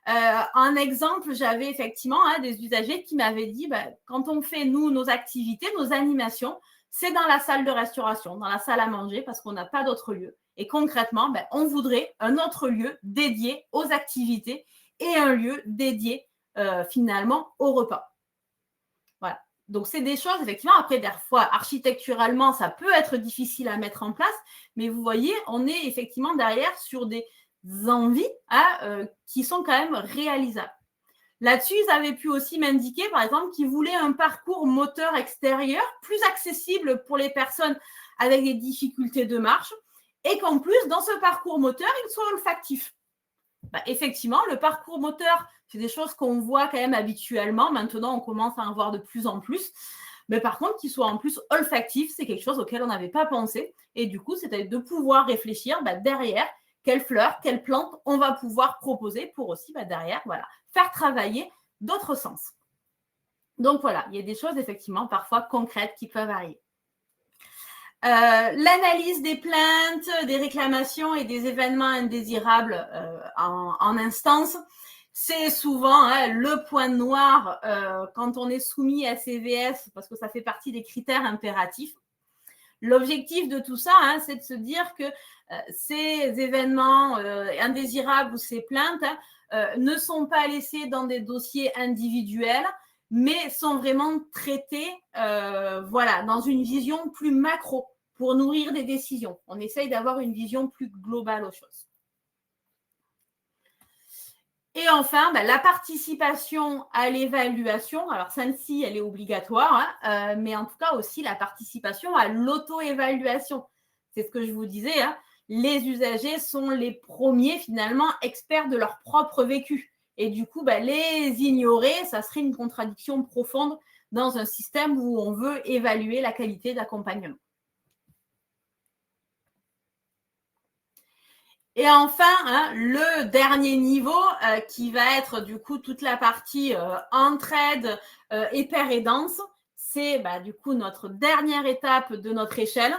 Un exemple, j'avais effectivement des usagers qui m'avaient dit quand on fait, nous, nos activités, nos animations, c'est dans la salle de restauration, dans la salle à manger, parce qu'on n'a pas d'autre lieu. Et concrètement, on voudrait un autre lieu dédié aux activités et un lieu dédié finalement au repas. Voilà. Donc, c'est des choses, effectivement, après, des fois, architecturalement, ça peut être difficile à mettre en place, mais vous voyez, on est effectivement derrière sur des envies qui sont quand même réalisables. Là-dessus, ils avaient pu aussi m'indiquer, par exemple, qu'ils voulaient un parcours moteur extérieur plus accessible pour les personnes avec des difficultés de marche et qu'en plus, dans ce parcours moteur, il soit olfactif. Effectivement, le parcours moteur, c'est des choses qu'on voit quand même habituellement. Maintenant, on commence à en voir de plus en plus. Mais par contre, qu'il soit en plus olfactif, c'est quelque chose auquel on n'avait pas pensé. Et du coup, c'était de pouvoir réfléchir derrière quelles fleurs, quelles plantes on va pouvoir proposer pour aussi derrière faire travailler d'autres sens. Donc voilà, il y a des choses effectivement parfois concrètes qui peuvent arriver. L'analyse des plaintes, des réclamations et des événements indésirables en instance, c'est souvent le point noir quand on est soumis à CVS parce que ça fait partie des critères impératifs. L'objectif de tout ça, c'est de se dire que ces événements indésirables ou ces plaintes ne sont pas laissés dans des dossiers individuels, mais sont vraiment traités dans une vision plus macro pour nourrir des décisions. On essaye d'avoir une vision plus globale aux choses. Et enfin, la participation à l'évaluation, alors celle-ci, elle est obligatoire, mais en tout cas aussi la participation à l'auto-évaluation. C'est ce que je vous disais, les usagers sont les premiers finalement experts de leur propre vécu. Et du coup, les ignorer, ça serait une contradiction profonde dans un système où on veut évaluer la qualité d'accompagnement. Et enfin, le dernier niveau qui va être du coup toute la partie entraide et pair aidance, c'est du coup notre dernière étape de notre échelle.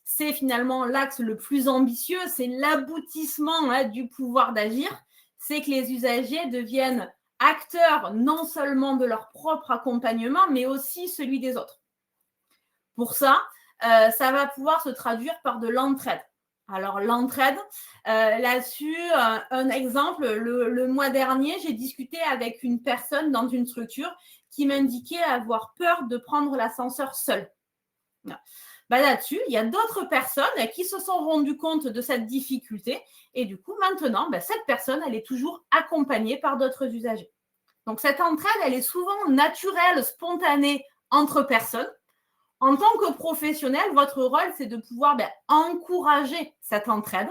C'est finalement l'axe le plus ambitieux, c'est l'aboutissement du pouvoir d'agir. C'est que les usagers deviennent acteurs non seulement de leur propre accompagnement, mais aussi celui des autres. Pour ça, ça va pouvoir se traduire par de l'entraide. Alors, l'entraide, là-dessus, un exemple, le mois dernier, j'ai discuté avec une personne dans une structure qui m'indiquait avoir peur de prendre l'ascenseur seule. Là-dessus, il y a d'autres personnes qui se sont rendues compte de cette difficulté et du coup, maintenant, cette personne, elle est toujours accompagnée par d'autres usagers. Donc, cette entraide, elle est souvent naturelle, spontanée entre personnes. En tant que professionnel, votre rôle, c'est de pouvoir encourager cette entraide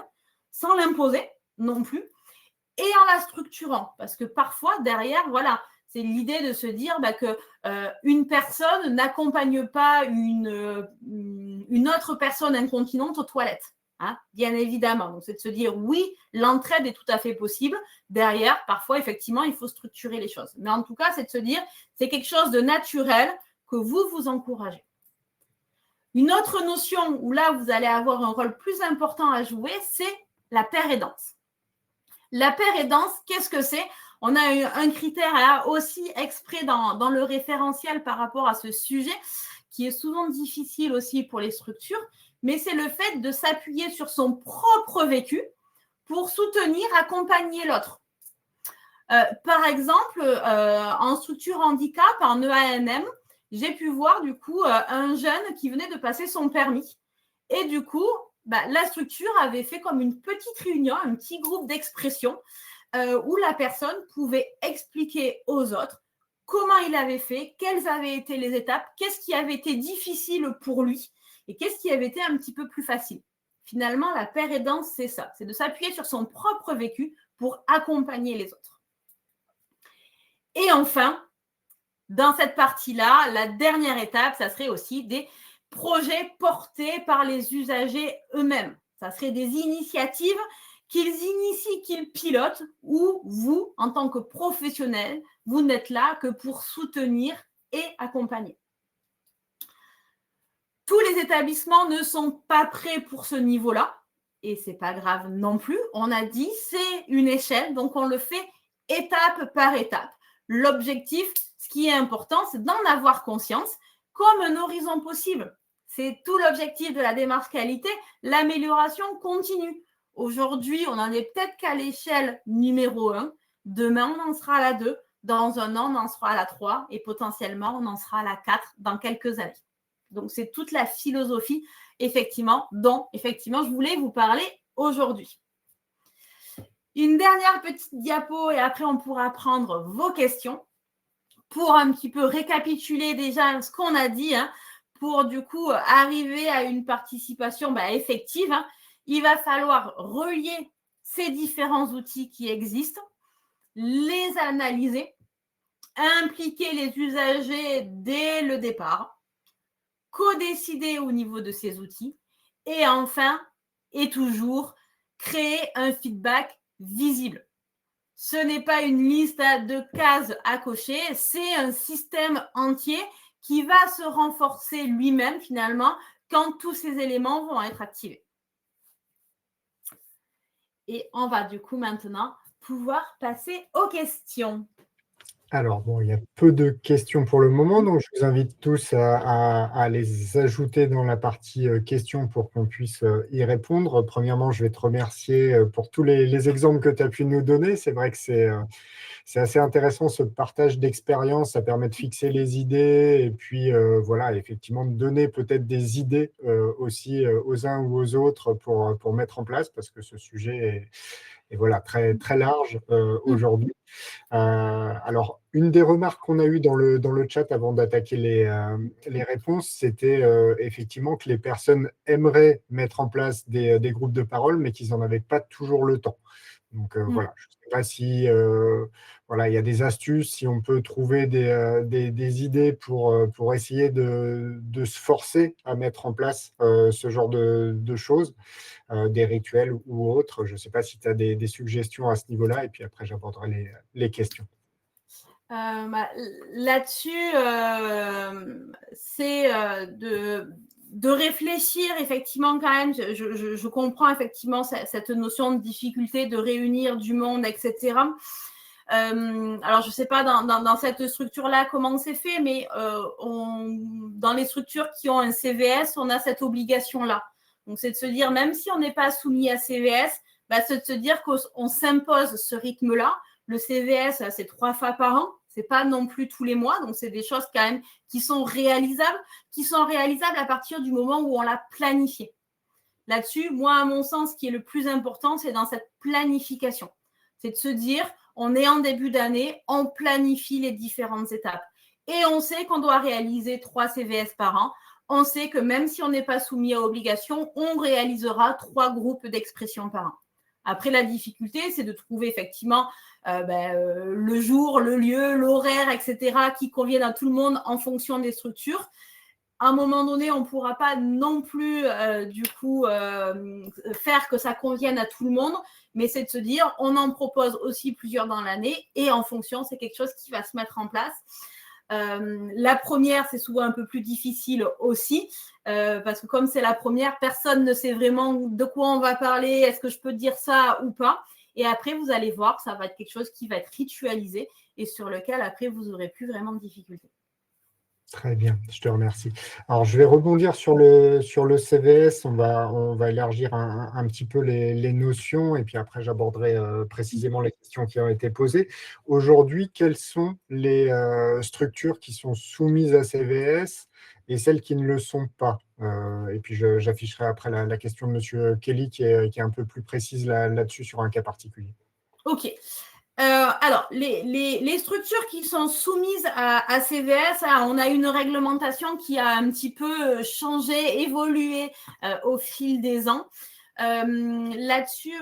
sans l'imposer non plus et en la structurant. Parce que parfois, derrière, c'est l'idée de se dire qu'une personne n'accompagne pas une autre personne incontinente aux toilettes. Bien évidemment. Donc, c'est de se dire, oui, l'entraide est tout à fait possible. Derrière, parfois, effectivement, il faut structurer les choses. Mais en tout cas, c'est de se dire, c'est quelque chose de naturel que vous encouragez. Une autre notion où là, vous allez avoir un rôle plus important à jouer, c'est la pair aidance. La pair aidance, qu'est-ce que c'est? On a un critère aussi exprès dans le référentiel par rapport à ce sujet qui est souvent difficile aussi pour les structures, mais c'est le fait de s'appuyer sur son propre vécu pour soutenir, accompagner l'autre. Par exemple, en structure handicap, en EANM, j'ai pu voir du coup un jeune qui venait de passer son permis. Et du coup, la structure avait fait comme une petite réunion, un petit groupe d'expression où la personne pouvait expliquer aux autres comment il avait fait, quelles avaient été les étapes, qu'est-ce qui avait été difficile pour lui et qu'est-ce qui avait été un petit peu plus facile. Finalement, la paire aidante, c'est ça, c'est de s'appuyer sur son propre vécu pour accompagner les autres. Et enfin, dans cette partie-là, la dernière étape, ça serait aussi des projets portés par les usagers eux-mêmes. Ça serait des initiatives qu'ils initient, qu'ils pilotent, où vous, en tant que professionnel, vous n'êtes là que pour soutenir et accompagner. Tous les établissements ne sont pas prêts pour ce niveau-là, et ce n'est pas grave non plus. On a dit, c'est une échelle, donc on le fait étape par étape. L'objectif, ce qui est important, c'est d'en avoir conscience comme un horizon possible. C'est tout l'objectif de la démarche qualité, l'amélioration continue. Aujourd'hui, on en est peut-être qu'à l'échelle numéro 1. Demain, on en sera à la 2. Dans un an, on en sera à la 3. Et potentiellement, on en sera à la 4 dans quelques années. Donc, c'est toute la philosophie, effectivement, dont, effectivement, je voulais vous parler aujourd'hui. Une dernière petite diapo et après, on pourra prendre vos questions pour un petit peu récapituler déjà ce qu'on a dit, pour du coup arriver à une participation effective. Il va falloir relier ces différents outils qui existent, les analyser, impliquer les usagers dès le départ, co-décider au niveau de ces outils et enfin, et toujours, créer un feedback visible. Ce n'est pas une liste de cases à cocher, c'est un système entier qui va se renforcer lui-même finalement quand tous ces éléments vont être activés. Et on va du coup maintenant pouvoir passer aux questions. Alors, bon, il y a peu de questions pour le moment, donc je vous invite tous à les ajouter dans la partie questions pour qu'on puisse y répondre. Premièrement, je vais te remercier pour tous les exemples que tu as pu nous donner. C'est vrai que c'est assez intéressant ce partage d'expérience, ça permet de fixer les idées et puis voilà, effectivement de donner peut-être des idées aussi aux uns ou aux autres pour mettre en place, parce que ce sujet est voilà, très, très large aujourd'hui. Alors, une des remarques qu'on a eues dans le chat avant d'attaquer les réponses, c'était effectivement que les personnes aimeraient mettre en place des groupes de parole, mais qu'ils n'en avaient pas toujours le temps. Donc voilà, je ne sais pas si voilà, il y a des astuces, si on peut trouver des idées pour essayer de se forcer à mettre en place ce genre de choses, des rituels ou autres. Je ne sais pas si tu as des suggestions à ce niveau-là, et puis après j'aborderai les questions. Là-dessus, c'est de réfléchir effectivement quand même. Je comprends effectivement cette notion de difficulté de réunir du monde, etc. Alors, je ne sais pas dans cette structure-là comment c'est fait, mais dans les structures qui ont un CVS, on a cette obligation-là. Donc, c'est de se dire, même si on n'est pas soumis à CVS, c'est de se dire qu'on s'impose ce rythme-là. Le CVS, c'est 3 fois par an. Ce n'est pas non plus tous les mois. Donc, c'est des choses quand même qui sont réalisables à partir du moment où on l'a planifié. Là-dessus, moi, à mon sens, ce qui est le plus important, c'est dans cette planification. C'est de se dire, on est en début d'année, on planifie les différentes étapes. Et on sait qu'on doit réaliser 3 CVS par an. On sait que même si on n'est pas soumis à obligation, on réalisera 3 groupes d'expression par an. Après, la difficulté, c'est de trouver effectivement le jour, le lieu, l'horaire, etc., qui conviennent à tout le monde en fonction des structures. À un moment donné, on ne pourra pas non plus, faire que ça convienne à tout le monde, mais c'est de se dire, on en propose aussi plusieurs dans l'année et en fonction, c'est quelque chose qui va se mettre en place. La première, c'est souvent un peu plus difficile aussi, parce que comme c'est la première, personne ne sait vraiment de quoi on va parler, est-ce que je peux dire ça ou pas. Et après, vous allez voir, ça va être quelque chose qui va être ritualisé et sur lequel, après, vous n'aurez plus vraiment de difficultés. Très bien, je te remercie. Alors, je vais rebondir sur le CVS. On va élargir un petit peu les notions et puis après, j'aborderai précisément les questions qui ont été posées. Aujourd'hui, quelles sont les structures qui sont soumises à CVS et celles qui ne le sont pas? Et puis, j'afficherai après la question de M. Kelly qui est un peu plus précise là-dessus sur un cas particulier. Ok. Alors, les structures qui sont soumises à CVS, on a une réglementation qui a un petit peu changé, évolué au fil des ans. Là-dessus,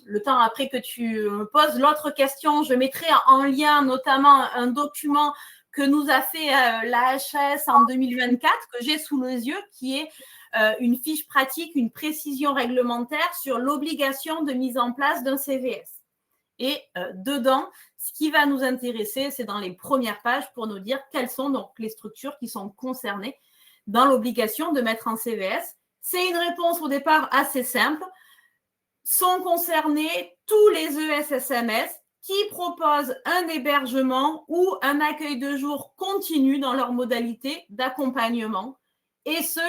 le temps après que tu me poses l'autre question, je mettrai en lien notamment un document que nous a fait la HAS en 2024, que j'ai sous les yeux, qui est une fiche pratique, une précision réglementaire sur l'obligation de mise en place d'un CVS. Et dedans, ce qui va nous intéresser, c'est dans les premières pages pour nous dire quelles sont donc les structures qui sont concernées dans l'obligation de mettre un CVS. C'est une réponse au départ assez simple. Sont concernés tous les ESSMS qui proposent un hébergement ou un accueil de jour continu dans leur modalité d'accompagnement, et ce,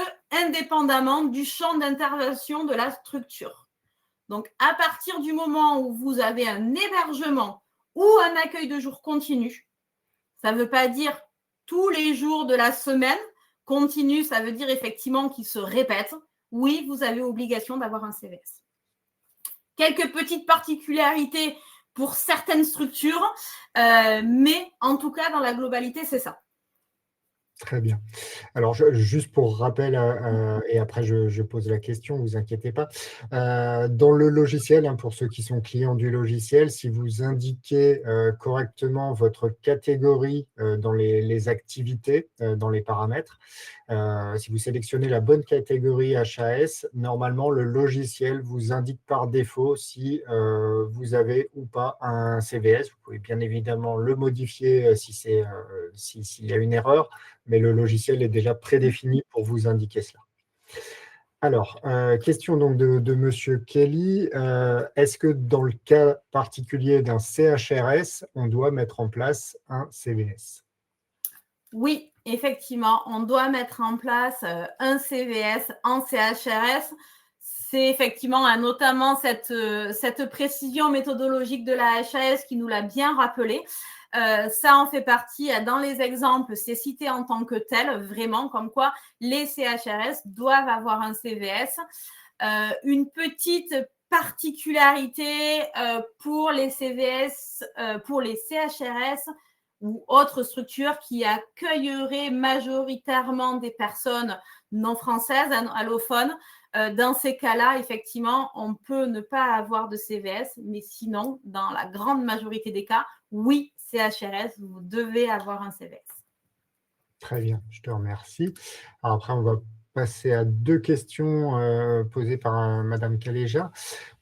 indépendamment du champ d'intervention de la structure. Donc, à partir du moment où vous avez un hébergement ou un accueil de jour continu, ça ne veut pas dire tous les jours de la semaine. Continu, ça veut dire effectivement qu'il se répète. Oui, vous avez obligation d'avoir un CVS. Quelques petites particularités pour certaines structures, mais en tout cas, dans la globalité, c'est ça. Très bien. Alors, juste pour rappel, et après je pose la question, ne vous inquiétez pas. Dans le logiciel, hein, pour ceux qui sont clients du logiciel, si vous indiquez correctement votre catégorie dans les activités, dans les paramètres, si vous sélectionnez la bonne catégorie HAS, normalement, le logiciel vous indique par défaut si vous avez ou pas un CVS. Vous pouvez bien évidemment le modifier s'il y a une erreur, mais le logiciel est déjà prédéfini pour vous indiquer cela. Alors, question donc de Monsieur Kelly. Est-ce que dans le cas particulier d'un CHRS, on doit mettre en place un CVS? Oui, effectivement, on doit mettre en place un CVS en CHRS. C'est effectivement notamment cette précision méthodologique de la HAS qui nous l'a bien rappelé. Ça en fait partie, dans les exemples, c'est cité en tant que tel, vraiment, comme quoi les CHRS doivent avoir un CVS. Une petite particularité pour les CVS, pour les CHRS ou autres structures qui accueilleraient majoritairement des personnes non françaises, allophones. Dans ces cas-là, effectivement, on peut ne pas avoir de CVS, mais sinon, dans la grande majorité des cas, oui, CHRS, vous devez avoir un CVS. Très bien, je te remercie. Alors après, on va passer à deux questions posées par Madame Caléja.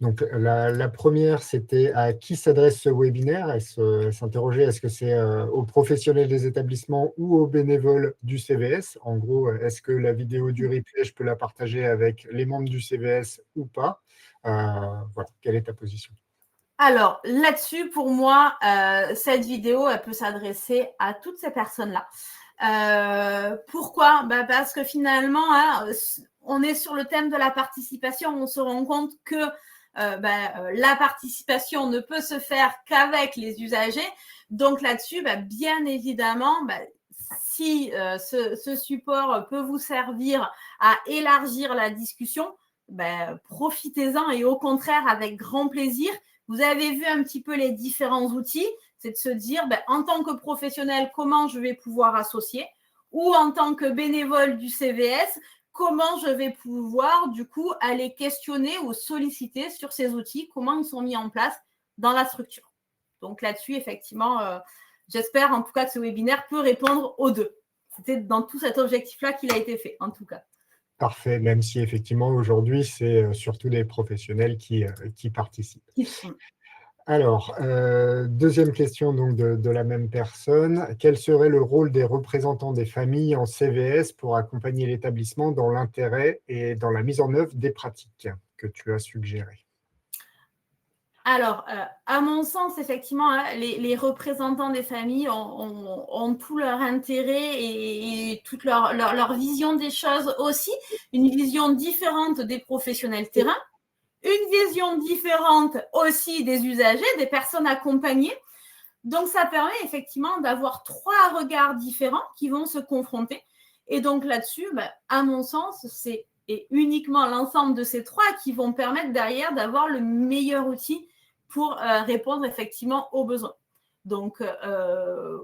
Donc, la première, c'était à qui s'adresse ce webinaire? Elle s'interrogeait, est-ce que c'est aux professionnels des établissements ou aux bénévoles du CVS? En gros, est-ce que la vidéo du replay, je peux la partager avec les membres du CVS ou pas? Voilà, quelle est ta position? Alors, là-dessus, pour moi, cette vidéo, elle peut s'adresser à toutes ces personnes-là. Pourquoi? Parce que finalement, on est sur le thème de la participation. On se rend compte que la participation ne peut se faire qu'avec les usagers. Donc là-dessus, bien évidemment, si ce support peut vous servir à élargir la discussion, profitez-en et au contraire, avec grand plaisir. Vous avez vu un petit peu les différents outils, c'est de se dire, en tant que professionnel, comment je vais pouvoir associer, ou en tant que bénévole du CVS, comment je vais pouvoir, du coup, aller questionner ou solliciter sur ces outils, comment ils sont mis en place dans la structure. Donc là-dessus, effectivement, j'espère en tout cas que ce webinaire peut répondre aux deux. C'était dans tout cet objectif-là qu'il a été fait, en tout cas. Parfait, même si effectivement aujourd'hui, c'est surtout des professionnels qui participent. Alors, deuxième question donc de la même personne. Quel serait le rôle des représentants des familles en CVS pour accompagner l'établissement dans l'intérêt et dans la mise en œuvre des pratiques que tu as suggérées? Alors, à mon sens, effectivement, les représentants des familles ont tout leur intérêt et toute leur vision des choses aussi, une vision différente des professionnels terrain, une vision différente aussi des usagers, des personnes accompagnées. Donc, ça permet effectivement d'avoir trois regards différents qui vont se confronter. Et donc là-dessus, à mon sens, c'est uniquement l'ensemble de ces trois qui vont permettre derrière d'avoir le meilleur outil pour répondre effectivement aux besoins. Donc,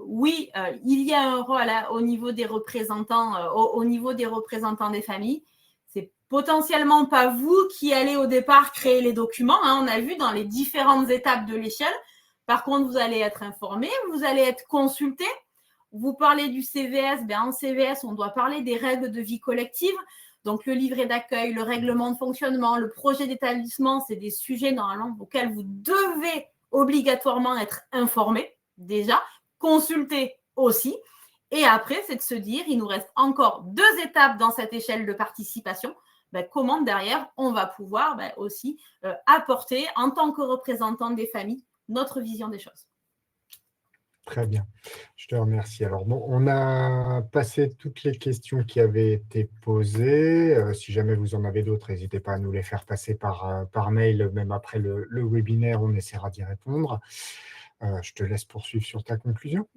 oui, il y a un rôle au niveau des représentants, au niveau des représentants des familles. C'est potentiellement pas vous qui allez au départ créer les documents. On a vu dans les différentes étapes de l'échelle. Par contre, vous allez être informé, vous allez être consulté. Vous parlez du CVS, en CVS, on doit parler des règles de vie collective. Donc, le livret d'accueil, le règlement de fonctionnement, le projet d'établissement, c'est des sujets normalement auxquels vous devez obligatoirement être informé, déjà, consulter aussi. Et après, c'est de se dire, il nous reste encore 2 étapes dans cette échelle de participation. Comment derrière, on va pouvoir aussi apporter, en tant que représentant des familles, notre vision des choses. Très bien, je te remercie. Alors, bon, on a passé toutes les questions qui avaient été posées. Si jamais vous en avez d'autres, n'hésitez pas à nous les faire passer par mail, même après le webinaire, on essaiera d'y répondre. Je te laisse poursuivre sur ta conclusion.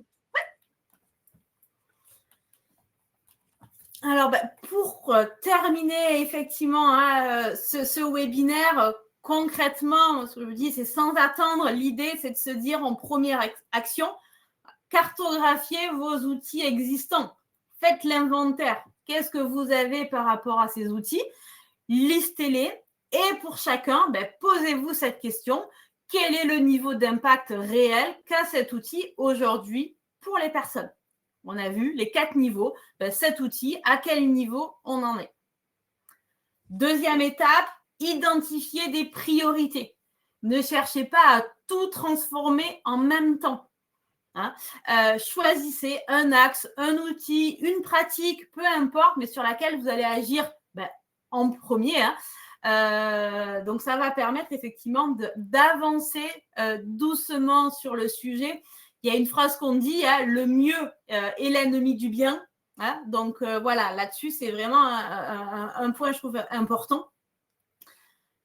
Alors, pour terminer effectivement ce webinaire, concrètement, ce que je vous dis, c'est sans attendre. L'idée, c'est de se dire en première action, cartographiez vos outils existants. Faites l'inventaire. Qu'est-ce que vous avez par rapport à ces outils? Listez-les. Et pour chacun, posez-vous cette question. Quel est le niveau d'impact réel qu'a cet outil aujourd'hui pour les personnes? On a vu les 4 niveaux. Cet outil, à quel niveau on en est? Deuxième étape, identifier des priorités. Ne cherchez pas à tout transformer en même temps. Choisissez un axe, un outil, une pratique, peu importe, mais sur laquelle vous allez agir en premier. Donc, ça va permettre effectivement d'avancer doucement sur le sujet. Il y a une phrase qu'on dit, le mieux est l'ennemi du bien. Donc, voilà, là-dessus, c'est vraiment un point, je trouve, important.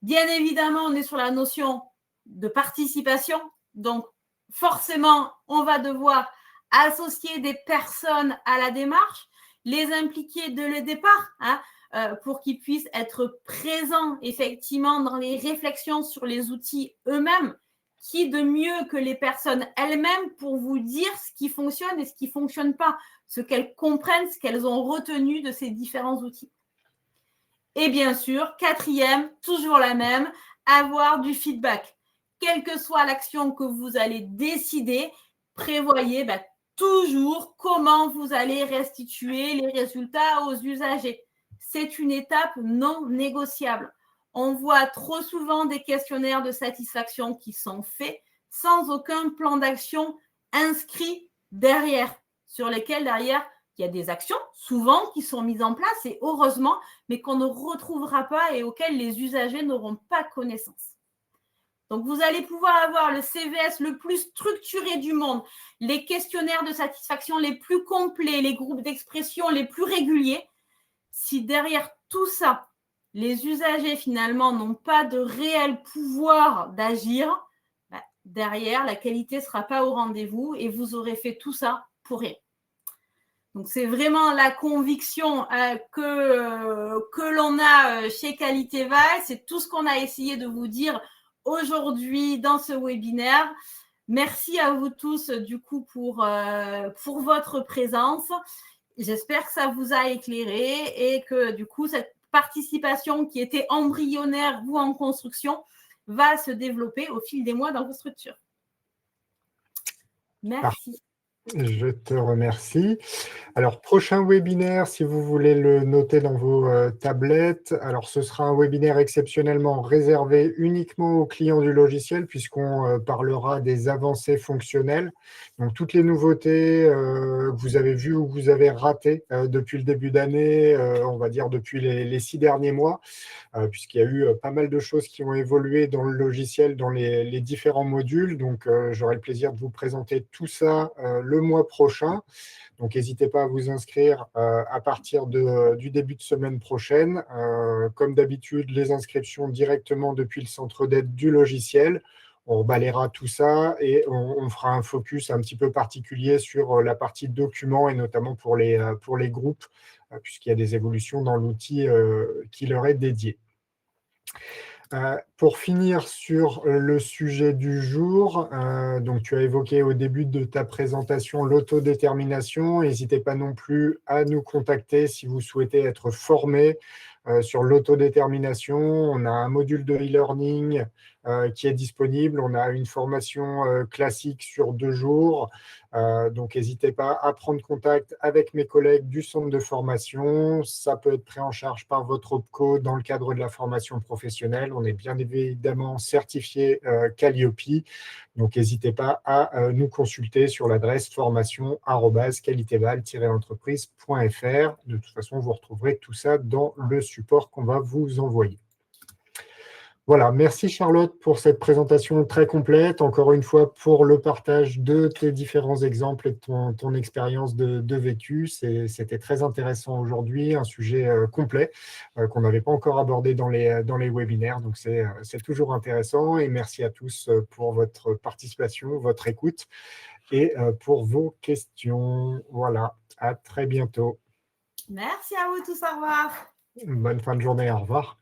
Bien évidemment, on est sur la notion de participation. Donc, forcément, on va devoir associer des personnes à la démarche, les impliquer dès le départ, pour qu'ils puissent être présents effectivement dans les réflexions sur les outils eux-mêmes. Qui de mieux que les personnes elles-mêmes pour vous dire ce qui fonctionne et ce qui ne fonctionne pas, ce qu'elles comprennent, ce qu'elles ont retenu de ces différents outils. Et bien sûr, 4e, toujours la même, avoir du feedback. Quelle que soit l'action que vous allez décider, prévoyez toujours comment vous allez restituer les résultats aux usagers. C'est une étape non négociable. On voit trop souvent des questionnaires de satisfaction qui sont faits sans aucun plan d'action inscrit derrière, sur lesquels derrière, il y a des actions souvent qui sont mises en place et heureusement, mais qu'on ne retrouvera pas et auxquelles les usagers n'auront pas connaissance. Donc, vous allez pouvoir avoir le CVS le plus structuré du monde, les questionnaires de satisfaction les plus complets, les groupes d'expression les plus réguliers. Si derrière tout ça, les usagers finalement n'ont pas de réel pouvoir d'agir, derrière, la qualité ne sera pas au rendez-vous et vous aurez fait tout ça pour rien. Donc, c'est vraiment la conviction que l'on a chez QualitéVal. C'est tout ce qu'on a essayé de vous dire aujourd'hui dans ce webinaire. Merci à vous tous du coup pour votre présence. J'espère que ça vous a éclairé et que du coup, cette participation qui était embryonnaire ou en construction va se développer au fil des mois dans vos structures. Merci. Je te remercie. Alors, prochain webinaire, si vous voulez le noter dans vos tablettes, alors ce sera un webinaire exceptionnellement réservé uniquement aux clients du logiciel puisqu'on parlera des avancées fonctionnelles. Donc, toutes les nouveautés que vous avez vues ou que vous avez ratées depuis le début d'année, on va dire depuis les 6 derniers mois, puisqu'il y a eu pas mal de choses qui ont évolué dans le logiciel, dans les différents modules. Donc, j'aurai le plaisir de vous présenter tout ça le mois prochain. Donc, n'hésitez pas à vous inscrire à partir du début de semaine prochaine. Comme d'habitude, les inscriptions directement depuis le centre d'aide du logiciel. On balayera tout ça et on fera un focus un petit peu particulier sur la partie documents et notamment pour les groupes, puisqu'il y a des évolutions dans l'outil qui leur est dédié. Pour finir sur le sujet du jour, donc tu as évoqué au début de ta présentation l'autodétermination. N'hésitez pas non plus à nous contacter si vous souhaitez être formé sur l'autodétermination. On a un module de e-learning qui est disponible. On a une formation classique sur 2 jours. Donc, n'hésitez pas à prendre contact avec mes collègues du centre de formation. Ça peut être pris en charge par votre OPCO dans le cadre de la formation professionnelle. On est bien évidemment certifié Calliope. Donc, n'hésitez pas à nous consulter sur l'adresse formation@qualitéval-entreprise.fr. De toute façon, vous retrouverez tout ça dans le support qu'on va vous envoyer. Voilà, merci Charlotte pour cette présentation très complète. Encore une fois, pour le partage de tes différents exemples et de ton expérience de vécu. C'était très intéressant aujourd'hui, un sujet complet qu'on n'avait pas encore abordé dans les webinaires. Donc, c'est toujours intéressant. Et merci à tous pour votre participation, votre écoute et pour vos questions. Voilà, à très bientôt. Merci à vous tous, au revoir. Bonne fin de journée, au revoir.